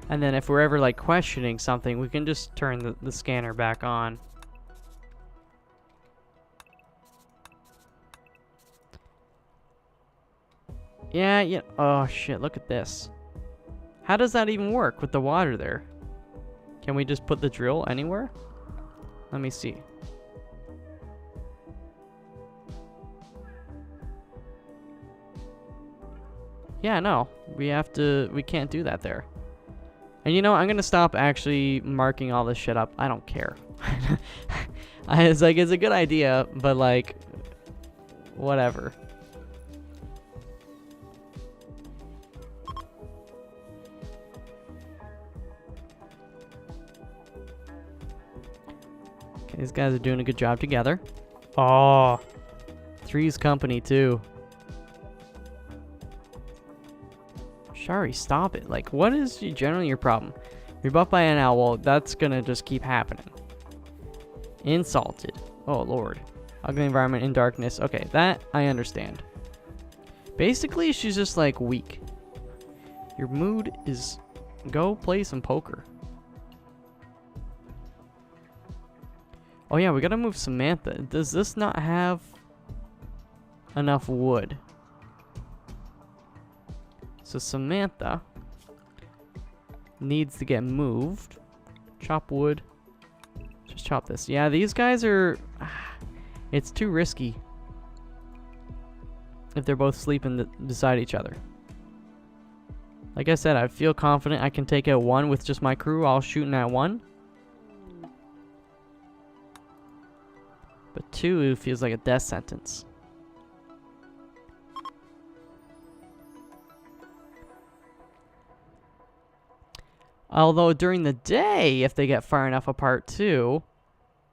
And then if we're ever like questioning something, we can just turn the scanner back on. Yeah, yeah. Oh shit, look at this. How does that even work with the water there? Can we just put the drill anywhere? Let me see. Yeah, no. We can't do that there. And you know, I'm gonna stop actually marking all this shit up. I don't care. It's like, it's a good idea, but like, whatever. Okay, these guys are doing a good job together. Oh, Three's company too. Shari, stop it. Like, what is generally your problem? You're buffed by an owl. Well, that's gonna just keep happening. Insulted. Oh, Lord. Ugly environment in darkness. Okay, that I understand. Basically, she's just, like, weak. Your mood is go play some poker. Oh, yeah, we gotta move Samantha. Does this not have enough wood? So Samantha needs to get moved. Chop wood. Just chop this. Yeah, these guys are... It's too risky if they're both sleeping beside each other. Like I said, I feel confident I can take out one with just my crew all shooting at one. But two feels like a death sentence. Although during the day, if they get far enough apart too,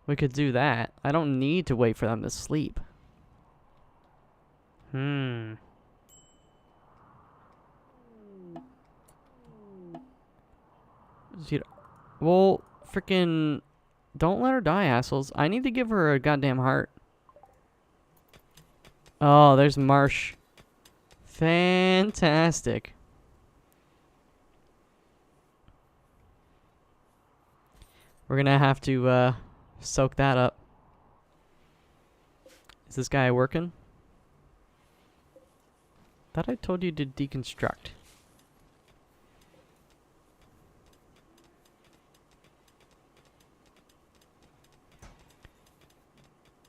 we could do that. I don't need to wait for them to sleep. Well, freaking... Don't let her die, assholes. I need to give her a goddamn heart. Oh, there's Marsh. Fantastic. We're gonna have to soak that up. Is this guy working? Thought I told you to deconstruct.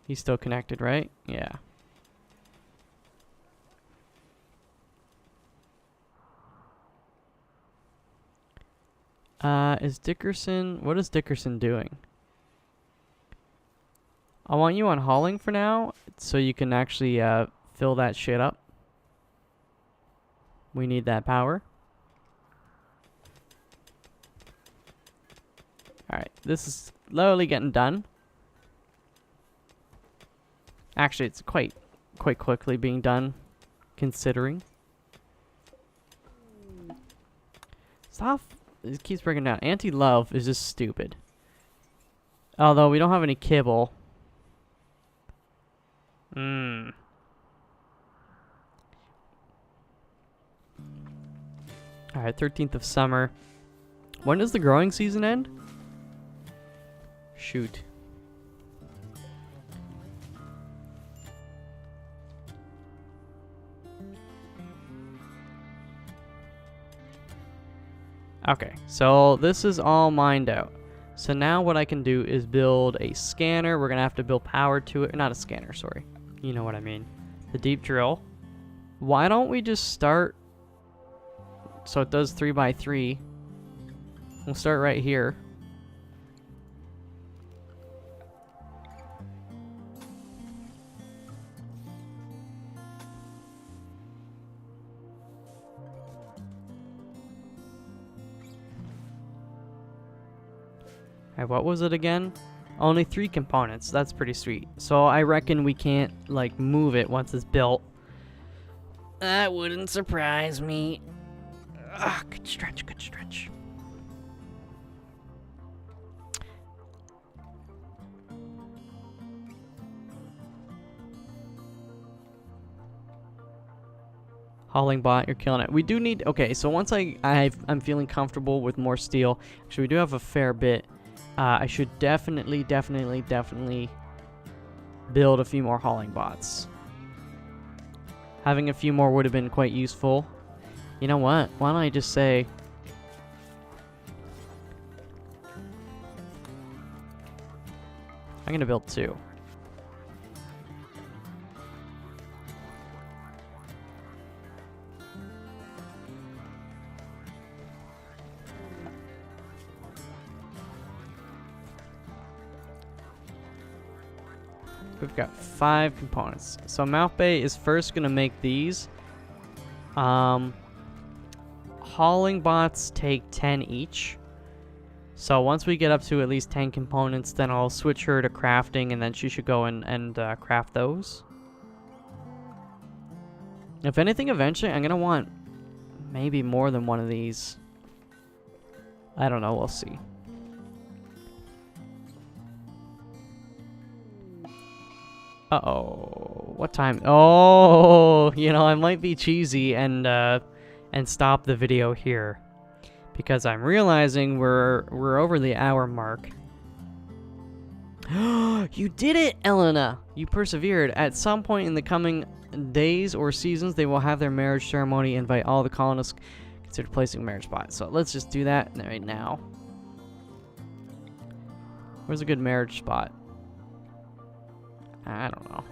He's still connected, right? Yeah. Is Dickerson... What is Dickerson doing? I want you on hauling for now, so you can actually fill that shit up. We need that power. Alright, this is slowly getting done. Actually, it's quite quickly being done, considering. Stop. It keeps breaking down. Anti-love is just stupid. Although we don't have any kibble. Alright, 13th of summer. When does the growing season end? Shoot. Okay, so this is all mined out. So now what I can do is build a scanner. We're gonna have to build power to it. Not a scanner, sorry. You know what I mean. The deep drill. Why don't we just start... So it does 3x3. We'll start right here. Alright, what was it again? Only 3 components. That's pretty sweet. So I reckon we can't, like, move it once it's built. That wouldn't surprise me. Ah, good stretch, good stretch. Hauling bot, you're killing it. We do need... Okay, so once I'm feeling comfortable with more steel. Actually, we do have a fair bit. I should definitely build a few more hauling bots. Having a few more would have been quite useful. You know what? Why don't I just say... I'm gonna build 2. We've got 5 components. So Mouth Bay is first gonna make these. Hauling bots take 10 each. So once we get up to at least 10 components, then I'll switch her to crafting, and then she should go and craft those. If anything, eventually I'm gonna want maybe more than one of these. I don't know, we'll see. Uh-oh. What time? Oh, you know, I might be cheesy and stop the video here. Because I'm realizing we're over the hour mark. You did it, Elena! You persevered. At some point in the coming days or seasons, they will have their marriage ceremony. Invite all the colonists. Consider placing marriage spot. So let's just do that right now. Where's a good marriage spot? I don't know.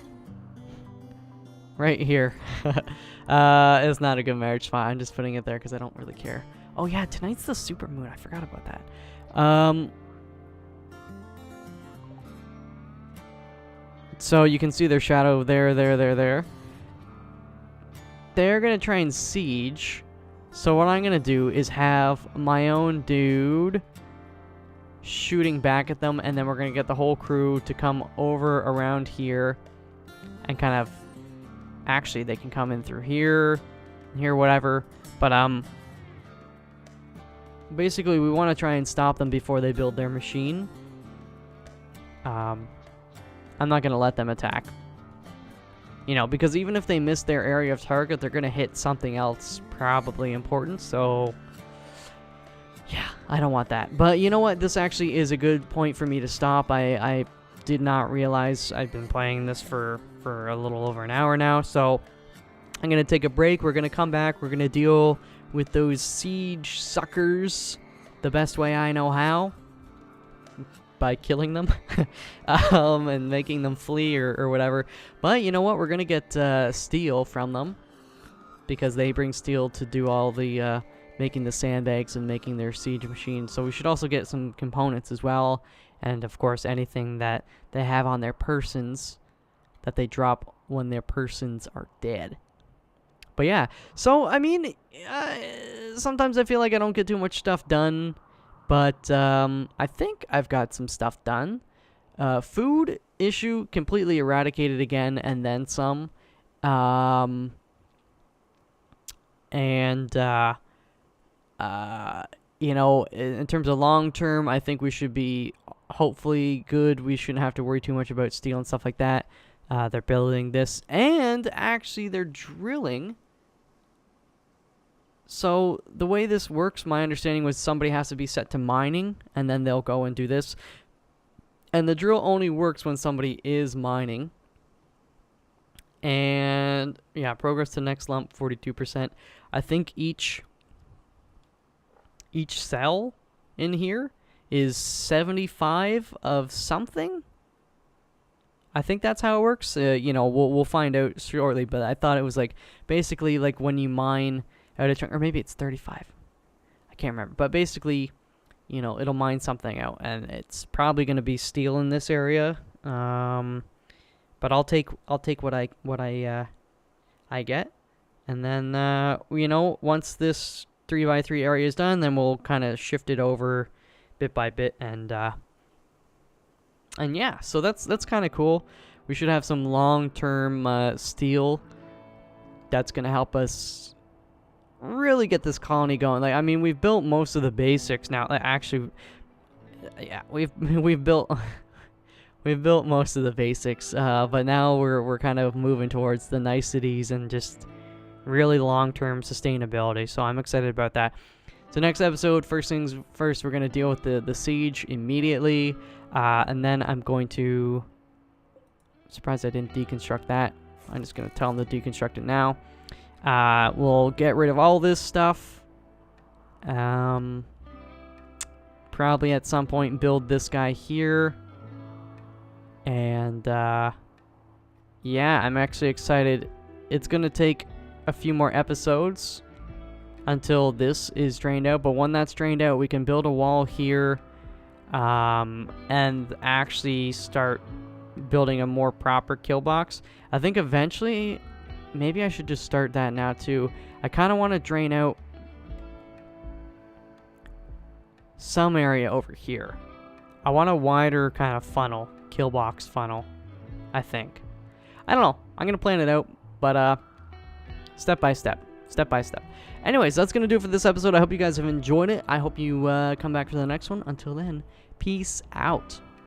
Right here. It's not a good marriage spot. I'm just putting it there because I don't really care. Oh yeah, tonight's the super moon. I forgot about that. So you can see their shadow there. They're gonna try and siege. So what I'm gonna do is have my own dude shooting back at them, and then we're gonna get the whole crew to come over around here and kind of... Actually, they can come in through here, whatever. But basically we want to try and stop them before they build their machine. I'm not gonna let them attack. You know, because even if they miss their area of target, they're gonna hit something else probably important. So yeah, I don't want that. But you know what? This actually is a good point for me to stop. I did not realize I've been playing this for a little over an hour now. So I'm going to take a break. We're going to come back. We're going to deal with those siege suckers the best way I know how. by killing them and making them flee or whatever. But you know what? We're gonna get steel from them because they bring steel to do all the making the sandbags and making their siege machines. So we should also get some components as well, and of course anything that they have on their persons that they drop when their persons are dead. But yeah, so I mean, sometimes I feel like I don't get too much stuff done, but I think I've got some stuff done. Food issue completely eradicated again, and then some. You know, in terms of long term, I think we should be hopefully good. We shouldn't have to worry too much about steel and stuff like that. They're building this, and actually they're drilling. So the way this works, my understanding was somebody has to be set to mining, and then they'll go and do this. And the drill only works when somebody is mining. And yeah, progress to next lump, 42%. I think each cell in here is 75 of something. I think that's how it works. You know, we'll find out shortly, but I thought it was like basically like when you mine out a chunk, or maybe it's 35. I can't remember, but basically, you know, it'll mine something out, and it's probably going to be steel in this area. But I'll take what I get, and then you know, once this 3x3 area is done, then we'll kind of shift it over bit by bit, and yeah, so that's kind of cool. We should have some long-term steel that's gonna help us really get this colony going. Like, I mean, we've built most of the basics now. Actually, yeah, we've built we've built most of the basics, but now we're kind of moving towards the niceties and just really long-term sustainability. So I'm excited about that. So next episode, first things first, we're gonna deal with the siege immediately, and then I'm going to. Surprised I didn't deconstruct that. I'm just gonna tell them to deconstruct it now. We'll get rid of all this stuff. Probably at some point build this guy here. And yeah, I'm actually excited. It's gonna take a few more episodes until this is drained out, but when that's drained out, we can build a wall here, and actually start building a more proper kill box. I think eventually, maybe I should just start that now too. I kind of want to drain out some area over here. I want a wider kind of funnel, kill box funnel, I think. I don't know. I'm going to plan it out, but step by step. Anyways, that's going to do it for this episode. I hope you guys have enjoyed it. I hope you come back for the next one. Until then, peace out.